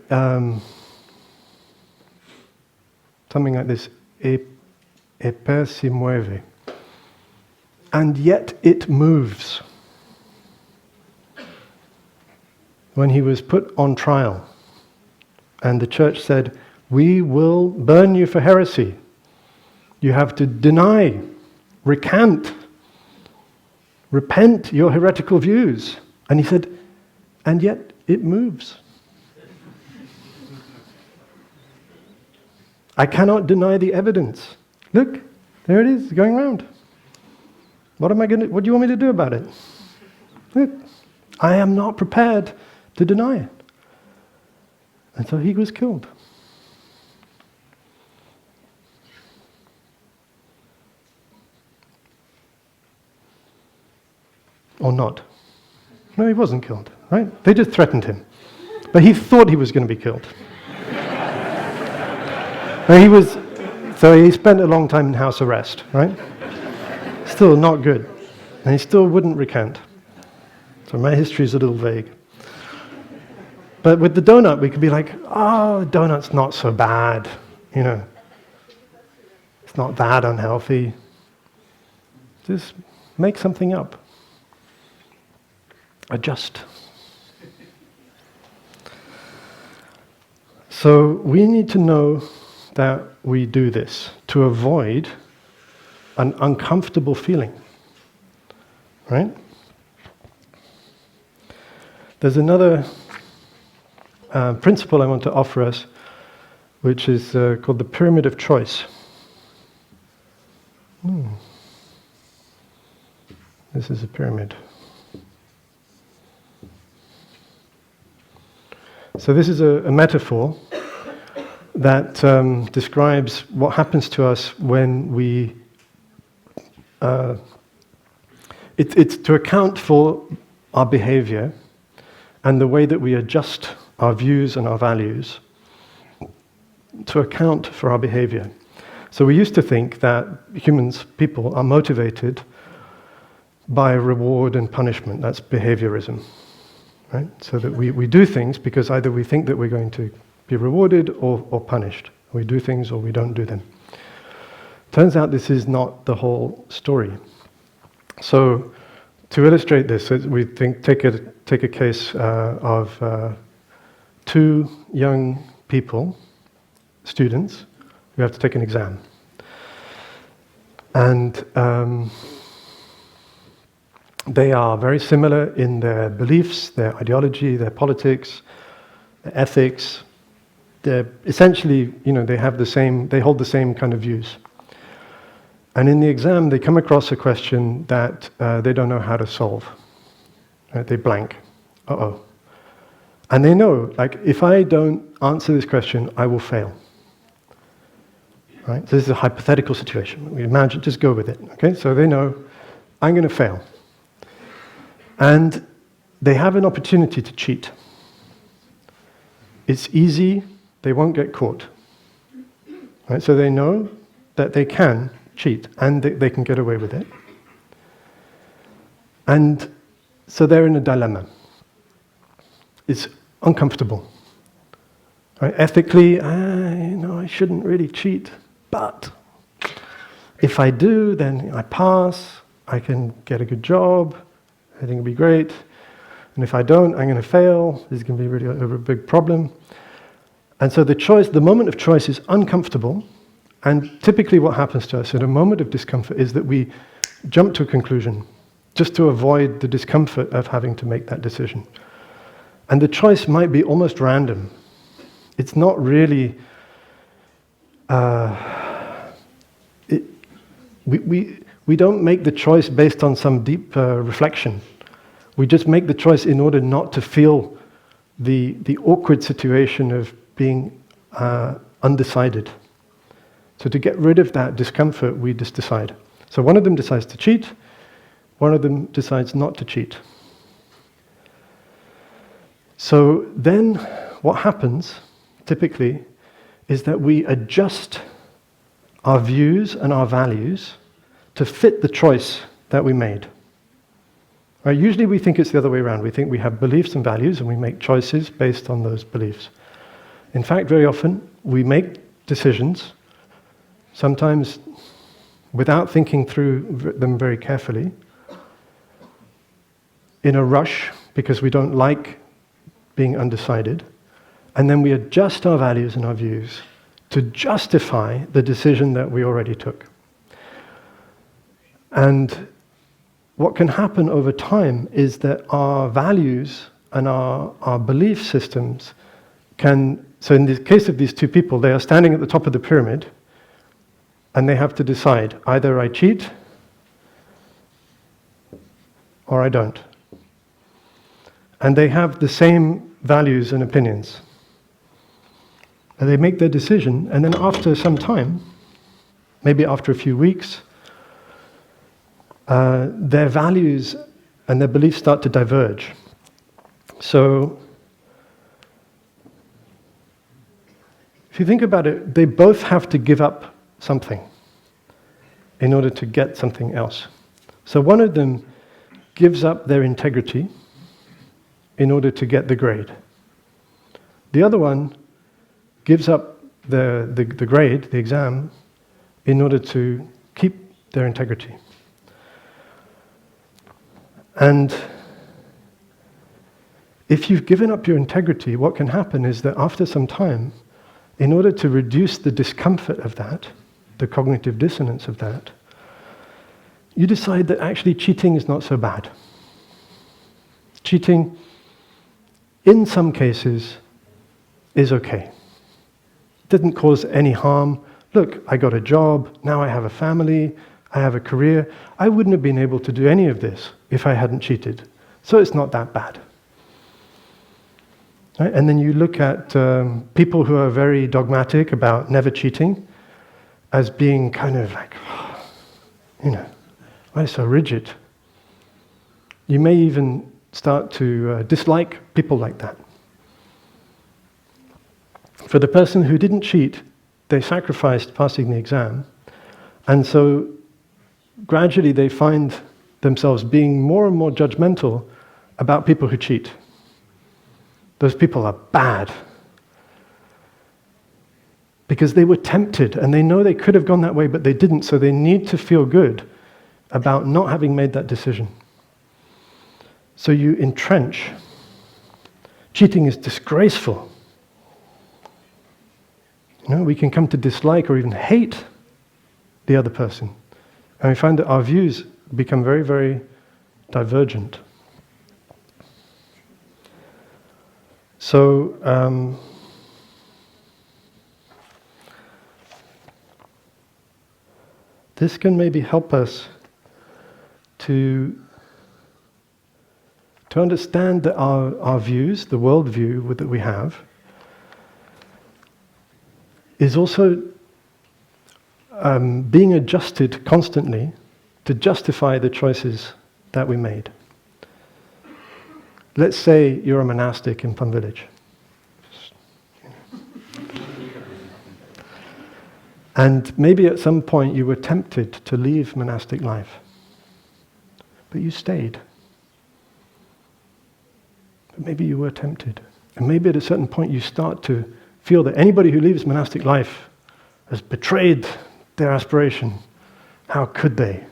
something like this, e per si muove. And yet it moves. When he was put on trial, and the church said, we will burn you for heresy. You have to deny, recant, repent your heretical views. And he said, and yet it moves. I cannot deny the evidence. Look, there it is, going around. What do you want me to do about it? Look, I am not prepared to deny it. And so he was killed. Or not. No, he wasn't killed, right? They just threatened him. But he thought he was going to be killed. So he spent a long time in house arrest, right? Still not good. And he still wouldn't recant. So my history is a little vague. But with the donut, we could be like, oh, donut's not so bad, It's not that unhealthy. Just make something up. Adjust. So we need to know that we do this to avoid an uncomfortable feeling, right? There's another principle I want to offer us, which is called the pyramid of choice. This is a pyramid. So this is a metaphor that describes what happens to us when we it's to account for our behavior and the way that we adjust our views and our values to account for our behavior. So we used to think that humans, people, are motivated by reward and punishment. That's behaviorism, right? So that we do things because either we think that we're going to be rewarded or punished. We do things or we don't do them. Turns out this is not the whole story. So to illustrate this, we take a case of two young people, students, who have to take an exam. And they are very similar in their beliefs, their ideology, their politics, their ethics. They're essentially, they hold the same kind of views. And in the exam, they come across a question that they don't know how to solve. Right? They blank. Uh-oh. And they know, if I don't answer this question, I will fail. Right? So this is a hypothetical situation. We imagine, just go with it. Okay? So they know, I'm going to fail. And they have an opportunity to cheat. It's easy, they won't get caught. Right? So they know that they can cheat and they can get away with it. And so they're in a dilemma. It's uncomfortable. Right? Ethically, I shouldn't really cheat, but if I do, then I pass, I can get a good job, everything will be great. And if I don't, I'm going to fail. This is going to be really a big problem. And so the moment of choice is uncomfortable. And typically what happens to us in a moment of discomfort is that we jump to a conclusion just to avoid the discomfort of having to make that decision. And the choice might be almost random. It's not really... We don't make the choice based on some deep reflection. We just make the choice in order not to feel the awkward situation of being undecided. So to get rid of that discomfort, we just decide. So one of them decides to cheat, one of them decides not to cheat. So then what happens, typically, is that we adjust our views and our values to fit the choice that we made. Right? Usually we think it's the other way around. We think we have beliefs and values and we make choices based on those beliefs. In fact, very often we make decisions, sometimes without thinking through them very carefully, in a rush because we don't like being undecided, and then we adjust our values and our views to justify the decision that we already took. And what can happen over time is that our values and our belief systems so in the case of these two people, they are standing at the top of the pyramid and they have to decide, either I cheat or I don't. And they have the same values and opinions. And they make their decision, and then after some time, maybe after a few weeks, their values and their beliefs start to diverge. So, if you think about it, they both have to give up something in order to get something else. So one of them gives up their integrity in order to get the grade. The other one gives up the grade, the exam, in order to keep their integrity. And if you've given up your integrity, what can happen is that after some time, in order to reduce the discomfort of that, the cognitive dissonance of that, you decide that actually cheating is not so bad. Cheating, in some cases, is okay. It didn't cause any harm. Look, I got a job, now I have a family, I have a career. I wouldn't have been able to do any of this if I hadn't cheated. So it's not that bad. Right? And then you look at people who are very dogmatic about never cheating as being kind of like, why so rigid? You may even start to dislike people like that. For the person who didn't cheat, they sacrificed passing the exam, and so gradually they find themselves being more and more judgmental about people who cheat. Those people are bad. Because they were tempted, and they know they could have gone that way, but they didn't, so they need to feel good about not having made that decision. So you entrench. Cheating is disgraceful. We can come to dislike or even hate the other person. And we find that our views become very, very divergent. So, this can maybe help us to understand that our views, the worldview that we have, is also being adjusted constantly to justify the choices that we made. Let's say you're a monastic in Plum Village. And maybe at some point you were tempted to leave monastic life, but you stayed. But maybe you were tempted. And maybe at a certain point you start to feel that anybody who leaves monastic life has betrayed their aspiration. How could they?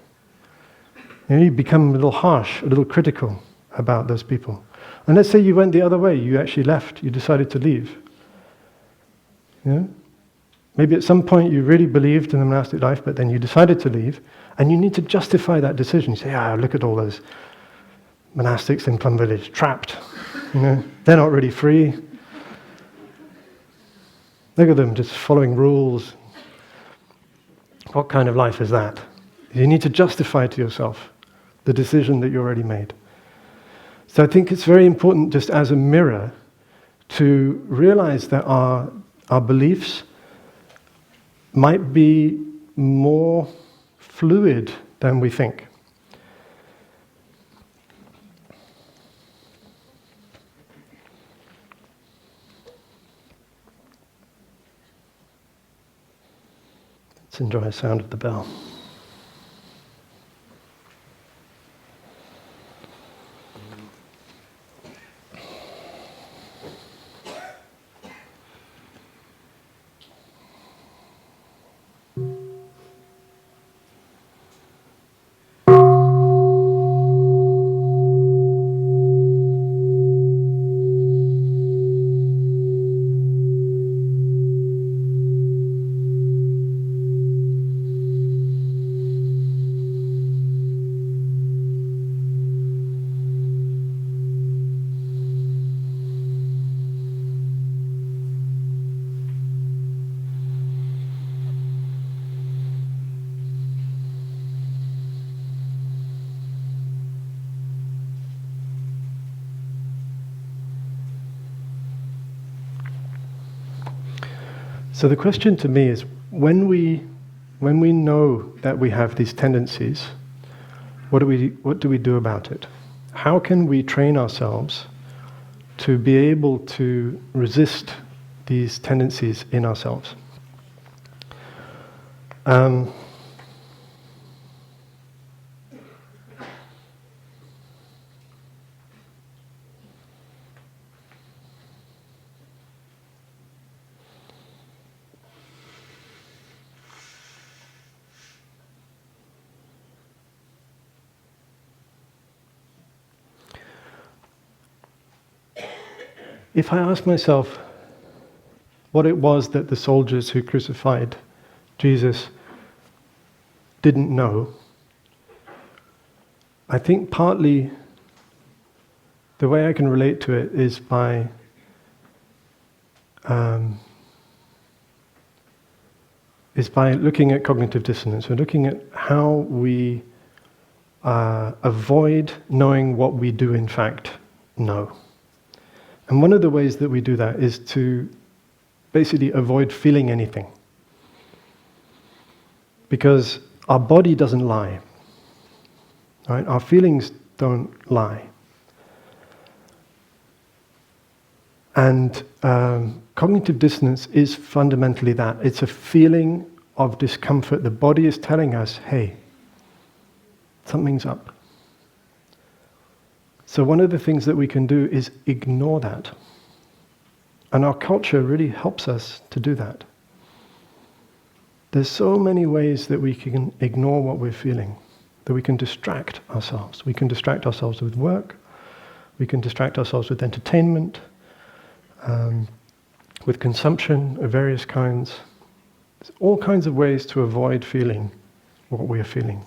You become a little harsh, a little critical about those people. And let's say you went the other way, you actually left, you decided to leave. Maybe at some point you really believed in the monastic life, but then you decided to leave, and you need to justify that decision. You say, look at all those monastics in Plum Village, trapped. They're not really free. Look at them just following rules. What kind of life is that? You need to justify to yourself the decision that you already made. So I think it's very important, just as a mirror, to realize that our beliefs might be more fluid than we think. Let's enjoy the sound of the bell. So the question to me is, when we know that we have these tendencies, what do we do about it? How can we train ourselves to be able to resist these tendencies in ourselves? If I ask myself what it was that the soldiers who crucified Jesus didn't know, I think partly the way I can relate to it is by looking at cognitive dissonance. We're looking at how we avoid knowing what we do in fact know. And one of the ways that we do that is to basically avoid feeling anything. Because our body doesn't lie. Right? Our feelings don't lie. And cognitive dissonance is fundamentally that. It's a feeling of discomfort. The body is telling us, hey, something's up. So one of the things that we can do is ignore that. And our culture really helps us to do that. There's so many ways that we can ignore what we're feeling, that we can distract ourselves. We can distract ourselves with work, we can distract ourselves with entertainment, with consumption of various kinds. There's all kinds of ways to avoid feeling what we are feeling.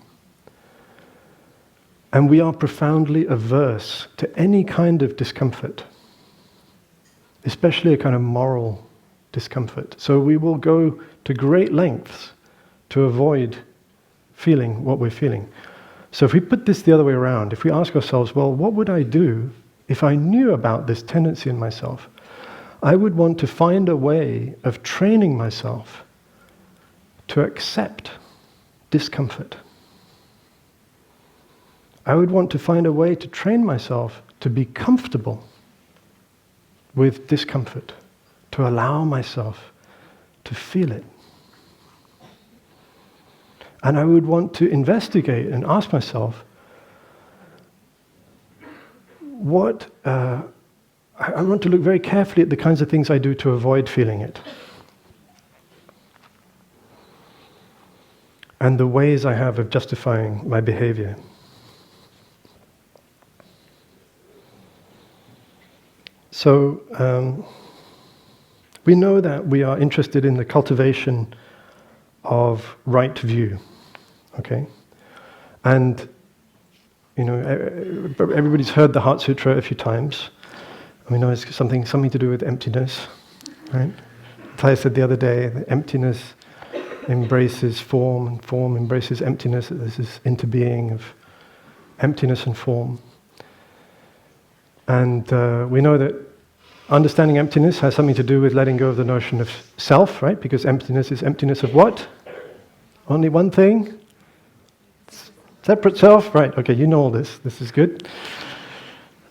And we are profoundly averse to any kind of discomfort, especially a kind of moral discomfort. So we will go to great lengths to avoid feeling what we're feeling. So if we put this the other way around, if we ask ourselves, well, what would I do if I knew about this tendency in myself? I would want to find a way of training myself to accept discomfort. I would want to find a way to train myself to be comfortable with discomfort, to allow myself to feel it. And I would want to investigate and ask myself, I want to look very carefully at the kinds of things I do to avoid feeling it. And the ways I have of justifying my behavior. So, we know that we are interested in the cultivation of right view, okay? And, you know, everybody's heard the Heart Sutra a few times. We know it's something to do with emptiness, right? I said the other day, that emptiness embraces form, and form embraces emptiness. This is interbeing of emptiness and form. And we know that understanding emptiness has something to do with letting go of the notion of self, right? Because emptiness is emptiness of what? Only one thing? Separate self? Right, okay, you know all this. This is good.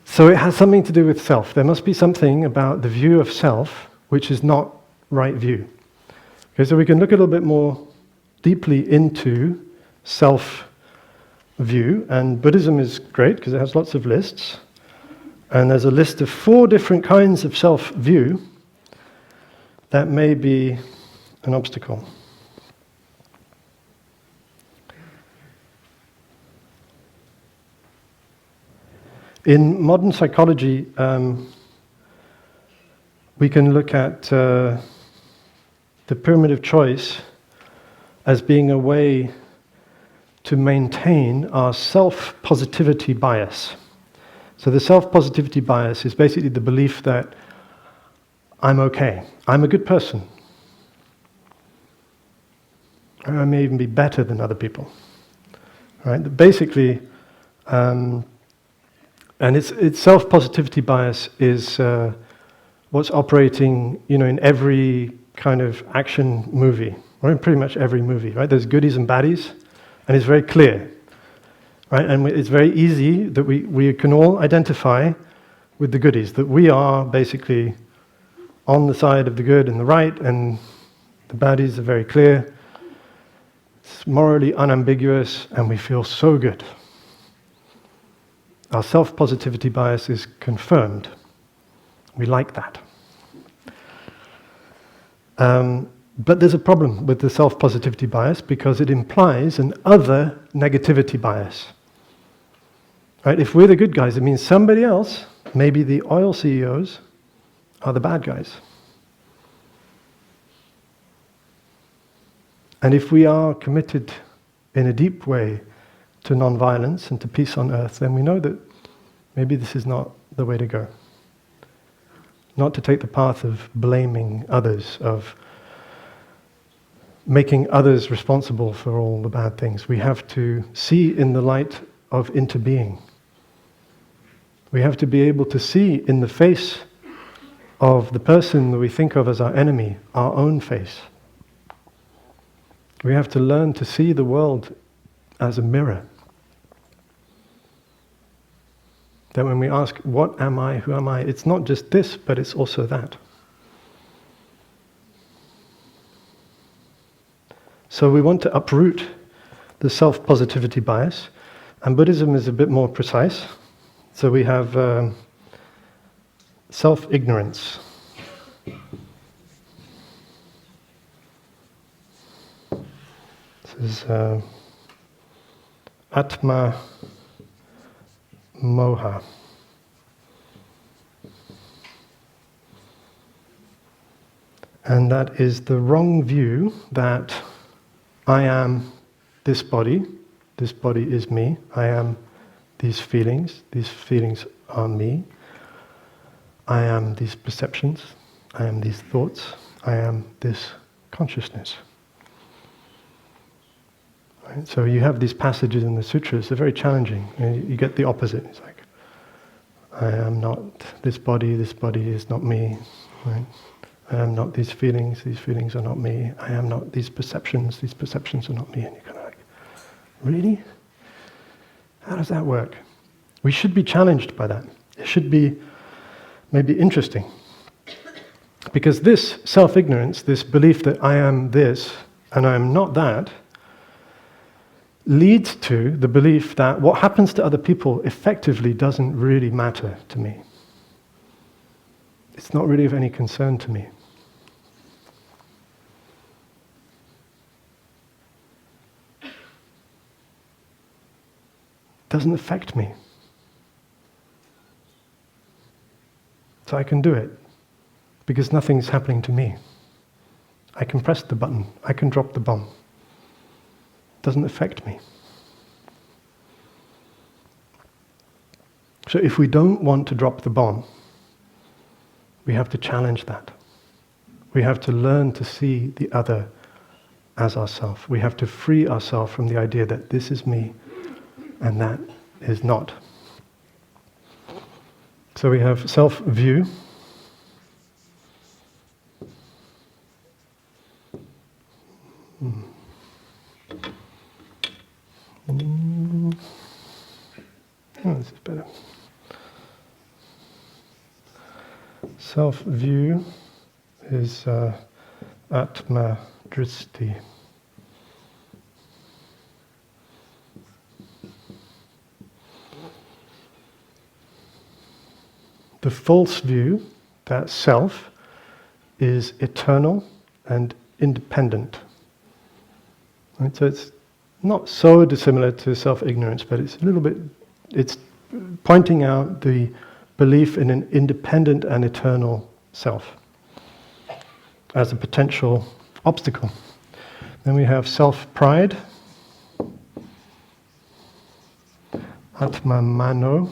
So it has something to do with self. There must be something about the view of self which is not right view. Okay, so we can look a little bit more deeply into self view, and Buddhism is great because it has lots of lists. And there's a list of 4 different kinds of self-view that may be an obstacle. In modern psychology, we can look at the pyramid of choice as being a way to maintain our self-positivity bias. So the self-positivity bias is basically the belief that I'm okay, I'm a good person. I may even be better than other people. Right? Basically, and its self-positivity bias is what's operating, you know, in every kind of action movie, or in pretty much every movie. Right? There's goodies and baddies, and it's very clear. Right? And it's very easy that we can all identify with the goodies, that we are basically on the side of the good and the right, and the baddies are very clear. It's morally unambiguous, and we feel so good. Our self-positivity bias is confirmed. We like that. But there's a problem with the self-positivity bias because it implies an other negativity bias. Right? If we're the good guys, it means somebody else, maybe the oil CEOs, are the bad guys. And if we are committed in a deep way to non-violence and to peace on earth, then we know that maybe this is not the way to go. Not to take the path of blaming others, of making others responsible for all the bad things. We have to see in the light of interbeing. We have to be able to see in the face of the person that we think of as our enemy, our own face. We have to learn to see the world as a mirror. That when we ask, what am I, who am I, it's not just this, but it's also that. So we want to uproot the self-positivity bias, and Buddhism is a bit more precise. So we have self-ignorance. This is Atma Moha. And that is the wrong view that I am this body is me, I am these feelings are me, I am these perceptions, I am these thoughts, I am this consciousness. Right? So you have these passages in the sutras, they're very challenging. You get the opposite. It's like, I am not this body is not me. Right? I am not these feelings are not me. I am not these perceptions are not me. And you're kind of like, really? How does that work? We should be challenged by that. It should be maybe interesting. Because this self-ignorance, this belief that I am this and I am not that, leads to the belief that what happens to other people effectively doesn't really matter to me. It's not really of any concern to me. It doesn't affect me. So I can do it because nothing's happening to me. I can press the button, I can drop the bomb. It doesn't affect me. So if we don't want to drop the bomb, we have to challenge that. We have to learn to see the other as ourself. We have to free ourselves from the idea that this is me and that is not. So we have self-view. Oh, this is better. Self-view is Atma Dristi. The false view that self is eternal and independent. Right? So it's not so dissimilar to self-ignorance, but it's a little bit, it's pointing out the belief in an independent and eternal self as a potential obstacle. Then we have self-pride, Atma-mano.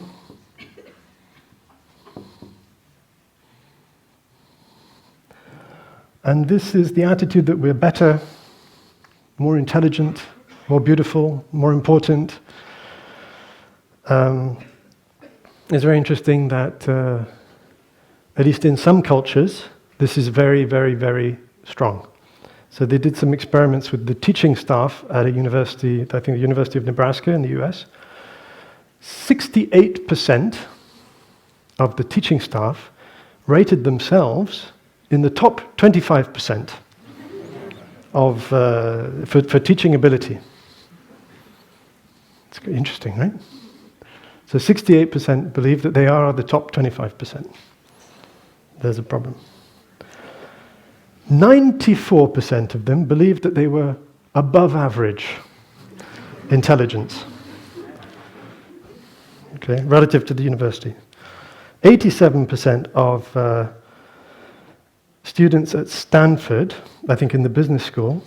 And this is the attitude that we're better, more intelligent, more beautiful, more important. It's very interesting that, at least in some cultures, this is very, very, very strong. So they did some experiments with the teaching staff at a university, I think the University of Nebraska in the US. 68% of the teaching staff rated themselves in the top 25% of for teaching ability. It's interesting, right? So 68% believe that they are the top 25%. There's a problem. 94% of them believed that they were above average intelligence. Okay, relative to the university. 87% of students at Stanford, I think in the business school,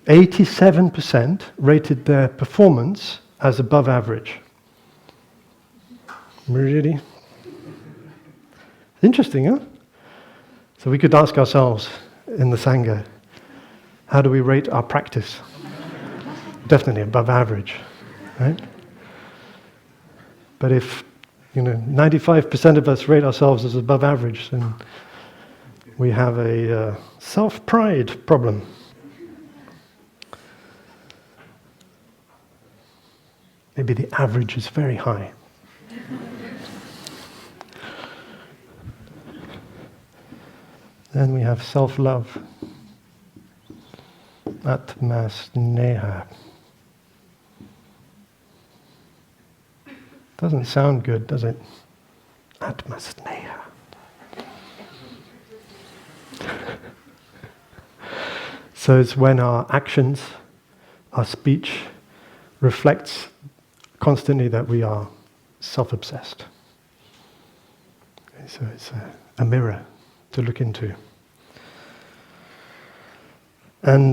87% rated their performance as above average. Really? Interesting, huh? So we could ask ourselves in the Sangha, how do we rate our practice? Definitely above average, right? But if 95% of us rate ourselves as above average, then we have a self-pride problem. Maybe the average is very high. Then we have self-love. Atma sneha. Doesn't sound good, does it? Atma sneha. So it's when our actions, our speech, reflects constantly that we are self-obsessed. So it's a mirror to look into. And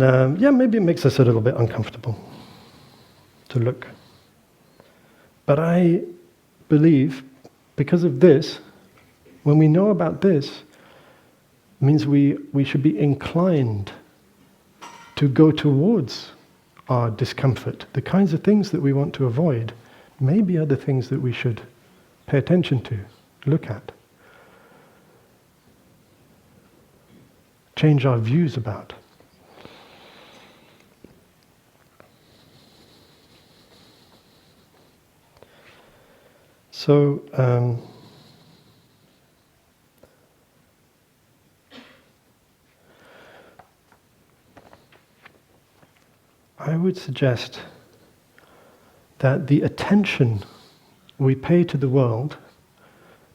maybe it makes us a little bit uncomfortable to look. But I believe, because of this, when we know about this, it means we should be inclined to go towards our discomfort. The kinds of things that we want to avoid maybe are the things that we should pay attention to, look at, change our views about. So, I would suggest that the attention we pay to the world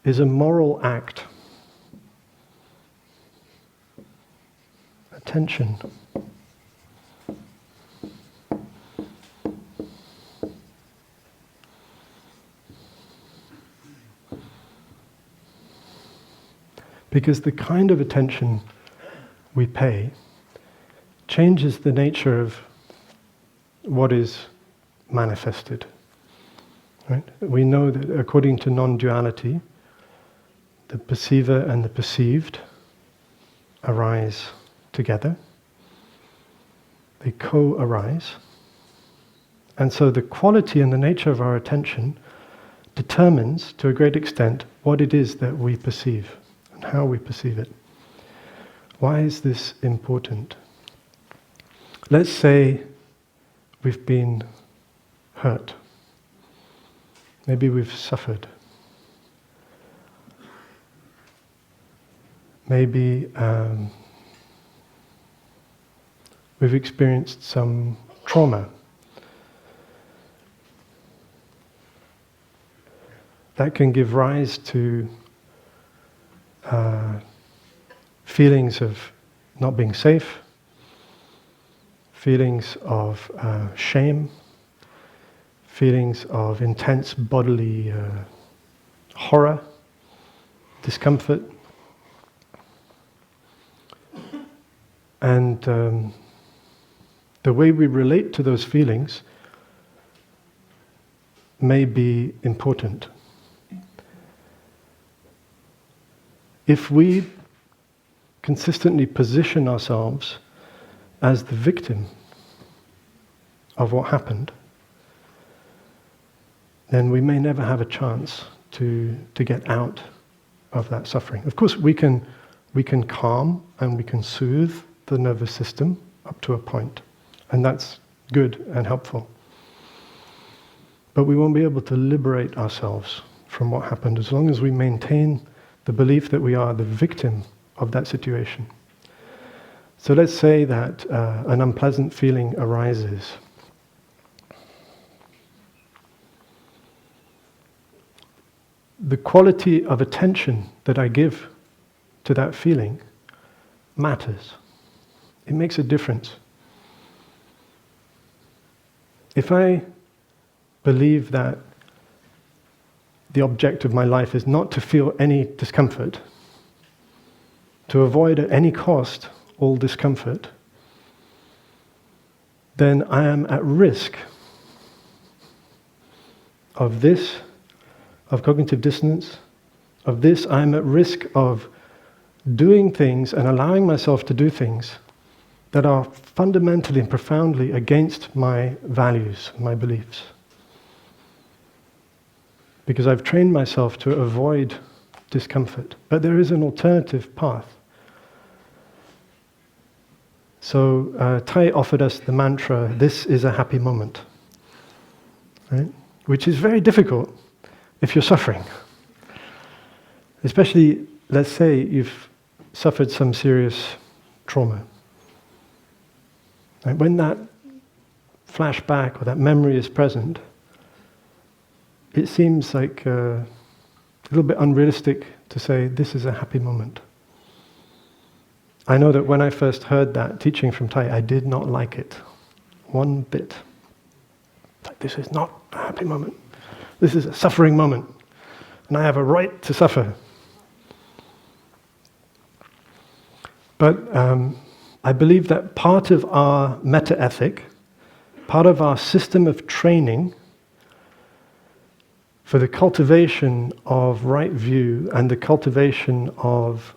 is a moral act. Attention. Because the kind of attention we pay changes the nature of what is manifested. Right? We know that according to non-duality, the perceiver and the perceived arise together. They co-arise. And so the quality and the nature of our attention determines, to a great extent, what it is that we perceive and how we perceive it. Why is this important? Let's say we've been hurt. Maybe we've suffered. Maybe we've experienced some trauma. That can give rise to feelings of not being safe, feelings of shame, feelings of intense bodily horror, discomfort. And the way we relate to those feelings may be important. If we consistently position ourselves as the victim of what happened, then we may never have a chance to get out of that suffering. Of course, we can calm and we can soothe the nervous system up to a point, and that's good and helpful. But we won't be able to liberate ourselves from what happened as long as we maintain the belief that we are the victim of that situation. So let's say that an unpleasant feeling arises. The quality of attention that I give to that feeling matters. It makes a difference. If I believe that the object of my life is not to feel any discomfort, to avoid at any cost all discomfort, then I am at risk of this, of cognitive dissonance, of this. I am at risk of doing things and allowing myself to do things that are fundamentally and profoundly against my values, my beliefs. Because I've trained myself to avoid discomfort. But there is an alternative path. So Tai offered us the mantra, "This is a happy moment," right? Which is very difficult, if you're suffering. Especially, let's say you've suffered some serious trauma. And when that flashback or that memory is present, it seems like a little bit unrealistic to say this is a happy moment. I know that when I first heard that teaching from Tai, I did not like it one bit. Like, this is not a happy moment. This is a suffering moment, and I have a right to suffer. But I believe that part of our meta-ethic, part of our system of training for the cultivation of right view and the cultivation of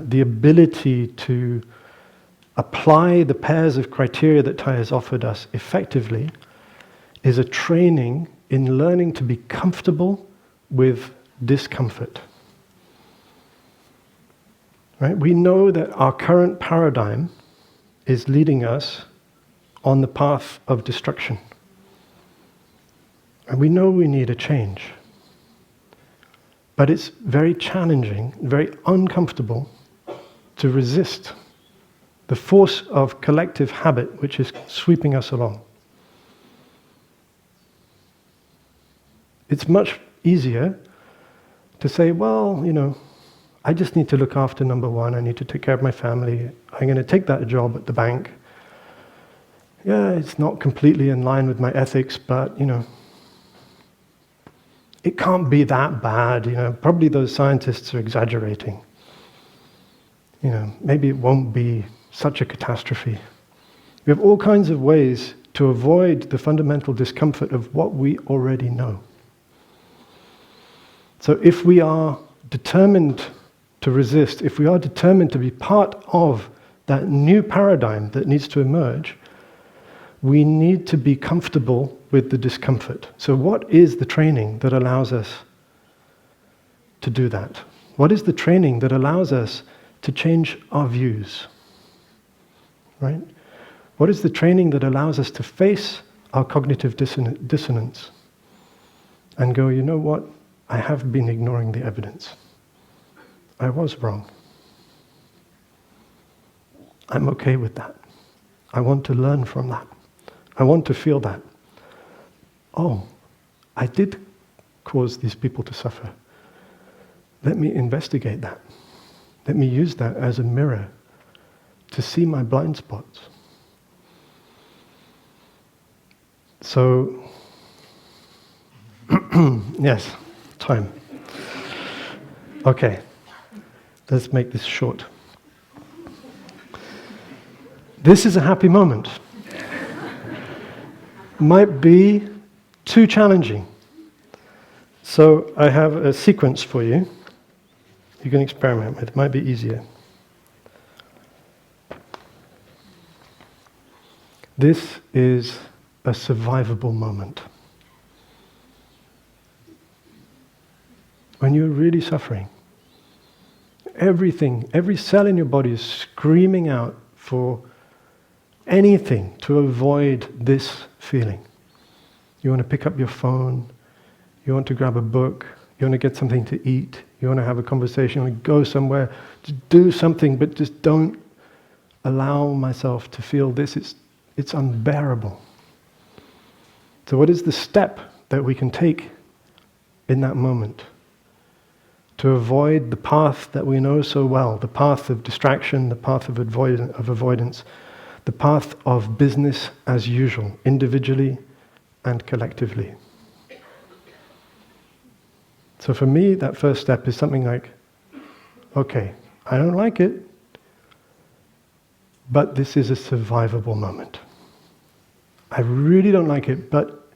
the ability to apply the pairs of criteria that Tai has offered us effectively, is a training in learning to be comfortable with discomfort. Right? We know that our current paradigm is leading us on the path of destruction. And we know we need a change. But it's very challenging, very uncomfortable to resist the force of collective habit which is sweeping us along. It's much easier to say, well, I just need to look after number one, I need to take care of my family, I'm going to take that job at the bank. Yeah, it's not completely in line with my ethics, but, it can't be that bad, probably those scientists are exaggerating. Maybe it won't be such a catastrophe. We have all kinds of ways to avoid the fundamental discomfort of what we already know. So if we are determined to resist, if we are determined to be part of that new paradigm that needs to emerge, we need to be comfortable with the discomfort. So what is the training that allows us to do that? What is the training that allows us to change our views? Right? What is the training that allows us to face our cognitive dissonance and go, you know what? I have been ignoring the evidence. I was wrong. I'm okay with that. I want to learn from that. I want to feel that. Oh, I did cause these people to suffer. Let me investigate that. Let me use that as a mirror to see my blind spots. So, yes, time. Okay, let's make this short. This is a happy moment. Might be too challenging. So I have a sequence for you. You can experiment with. It might be easier. This is a survivable moment. When you're really suffering, everything, every cell in your body is screaming out for anything to avoid this feeling. You want to pick up your phone, you want to grab a book, you want to get something to eat, you want to have a conversation, you want to go somewhere, just do something, but just don't allow myself to feel this. It's unbearable. So what is the step that we can take in that moment to avoid the path that we know so well, the path of distraction, the path of avoidance, the path of business as usual, individually and collectively? So for me, that first step is something like, okay, I don't like it, but this is a survivable moment. I really don't like it, but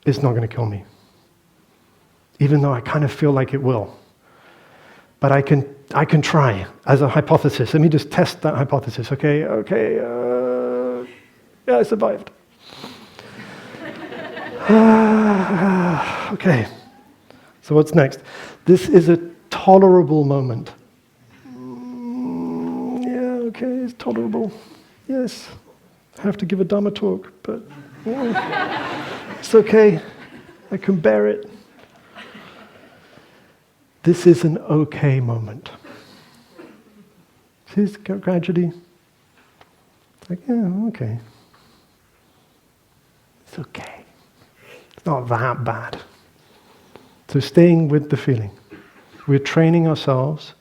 it's not going to kill me. Even though I kind of feel like it will. But I can try as a hypothesis. Let me just test that hypothesis. Okay, yeah, I survived. Okay, so what's next? This is a tolerable moment. Yeah, okay, it's tolerable. Yes, I have to give a Dharma talk, but it's okay. I can bear it. This is an okay moment. See, it's gradually, it's like, yeah, okay. It's okay. It's not that bad. So staying with the feeling. We're training ourselves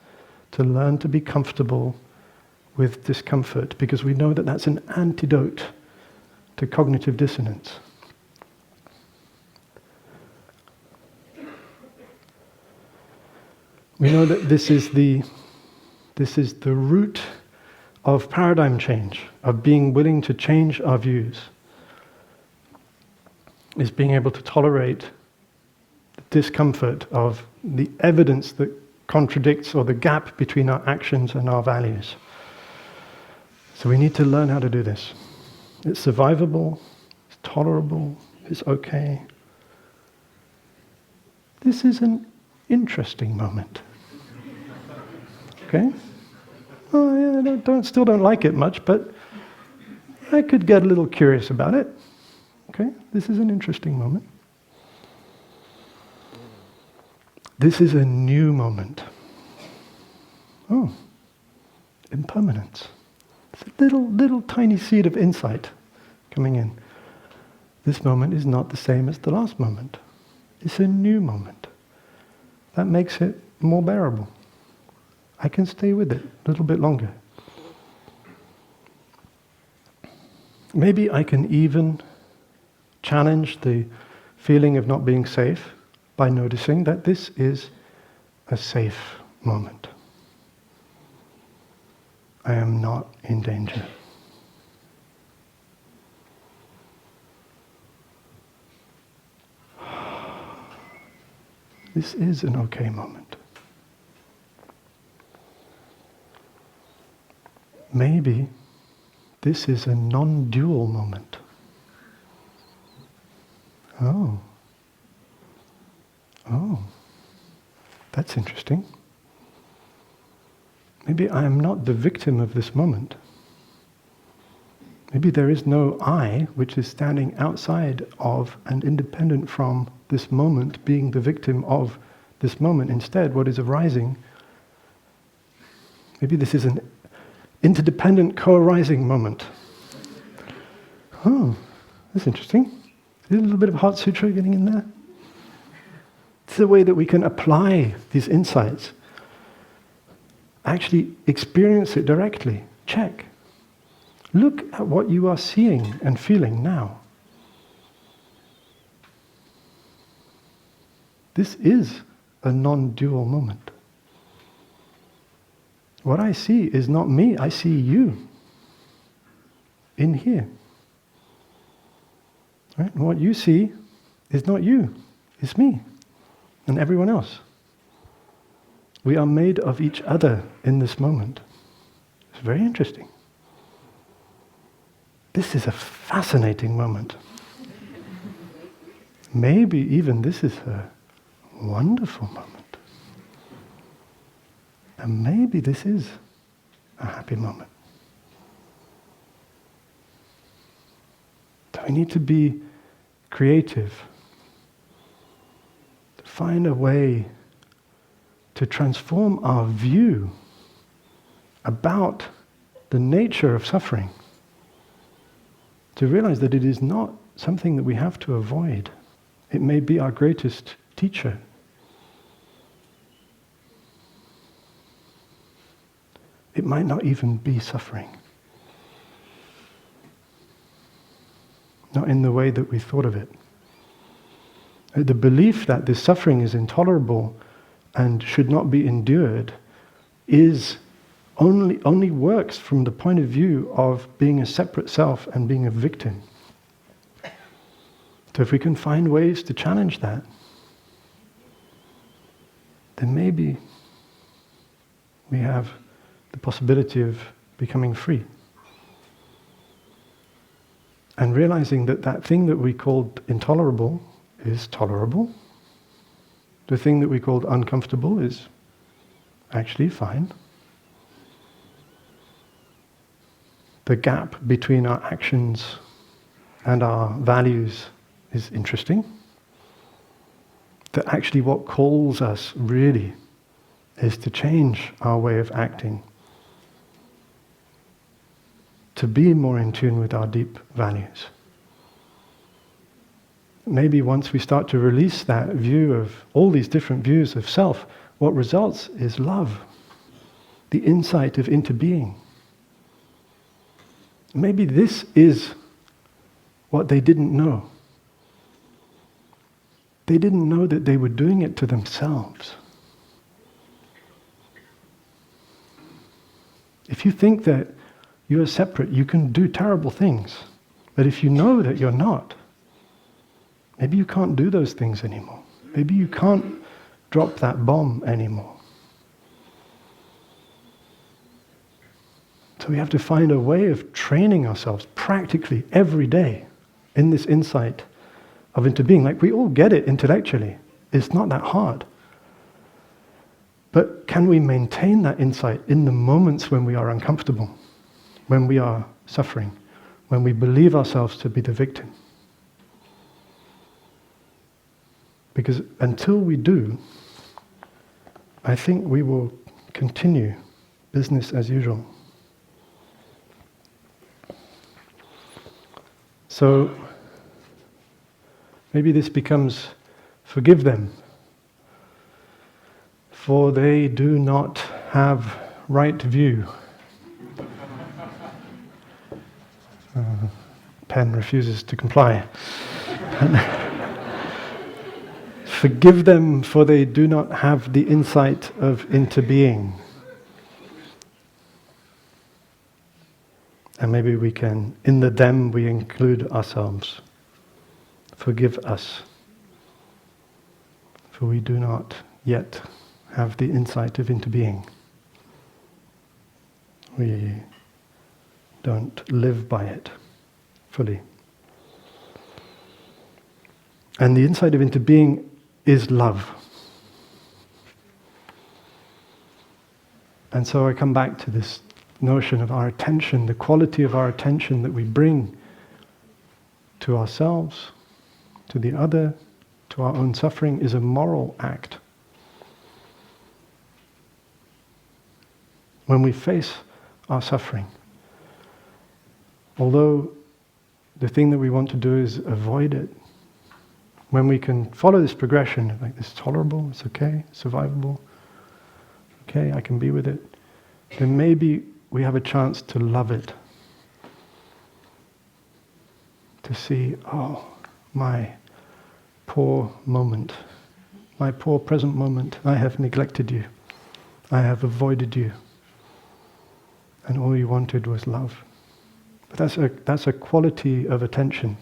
to learn to be comfortable with discomfort because we know that that's an antidote to cognitive dissonance. We know that this is the root of paradigm change, of being willing to change our views, is being able to tolerate the discomfort of the evidence that contradicts or the gap between our actions and our values. So we need to learn how to do this. It's survivable, it's tolerable, it's okay. This is an interesting moment. Okay? Oh yeah, I still don't like it much, but I could get a little curious about it. Okay? This is an interesting moment. This is a new moment. Oh, impermanence. It's a little tiny seed of insight coming in. This moment is not the same as the last moment. It's a new moment. That makes it more bearable. I can stay with it a little bit longer. Maybe I can even challenge the feeling of not being safe by noticing that this is a safe moment. I am not in danger. This is an okay moment. Maybe this is a non-dual moment. Oh, that's interesting. Maybe I am not the victim of this moment. Maybe there is no I which is standing outside of and independent from this moment, being the victim of this moment. Instead, what is arising, maybe this is an interdependent co-arising moment. Oh, that's interesting. Is a little bit of Heart Sutra getting in there? It's a way that we can apply these insights. Actually experience it directly. Check. Look at what you are seeing and feeling now. This is a non-dual moment. What I see is not me, I see you in here. Right? And what you see is not you, it's me and everyone else. We are made of each other in this moment. It's very interesting. This is a fascinating moment. Maybe even this is a wonderful moment. And maybe this is a happy moment. So we need to be creative, to find a way to transform our view about the nature of suffering, to realize that it is not something that we have to avoid. It may be our greatest teacher. It might not even be suffering. Not in the way that we thought of it. The belief that this suffering is intolerable and should not be endured is only works from the point of view of being a separate self and being a victim. So if we can find ways to challenge that, then maybe we have the possibility of becoming free. And realizing that that thing that we called intolerable is tolerable. The thing that we called uncomfortable is actually fine. The gap between our actions and our values is interesting. that actually what calls us really is to change our way of acting, to be more in tune with our deep values. Maybe once we start to release that view of all these different views of self, what results is love, the insight of into being. Maybe this is what they didn't know. They didn't know that they were doing it to themselves. If you think that you are separate, you can do terrible things. But if you know that you're not, maybe you can't do those things anymore. Maybe you can't drop that bomb anymore. So we have to find a way of training ourselves practically every day in this insight of into being. Like, we all get it intellectually. It's not that hard. But can we maintain that insight in the moments when we are uncomfortable, when we are suffering, when we believe ourselves to be the victim? Because until we do, I think we will continue business as usual. So maybe this becomes, forgive them, for they do not have right view. Pen refuses to comply. Forgive them, for they do not have the insight of into being. And maybe we can, in the them, we include ourselves. Forgive us, for we do not yet have the insight of into being. We don't live by it fully. And the insight of into being is love. And so I come back to this notion of our attention, the quality of our attention that we bring to ourselves, to the other, to our own suffering, is a moral act. When we face our suffering, although the thing that we want to do is avoid it, when we can follow this progression, like, this is tolerable, it's okay, survivable, okay, I can be with it, then maybe we have a chance to love it. To see, oh, my poor moment, my poor present moment, I have neglected you, I have avoided you, and all you wanted was love. But that's a quality of attention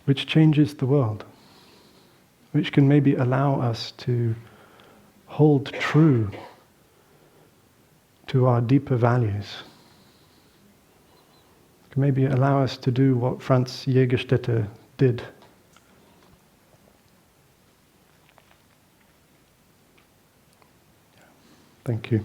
which changes the world, which can maybe allow us to hold true to our deeper values. It can maybe allow us to do what Franz Jägerstätter did. Thank you.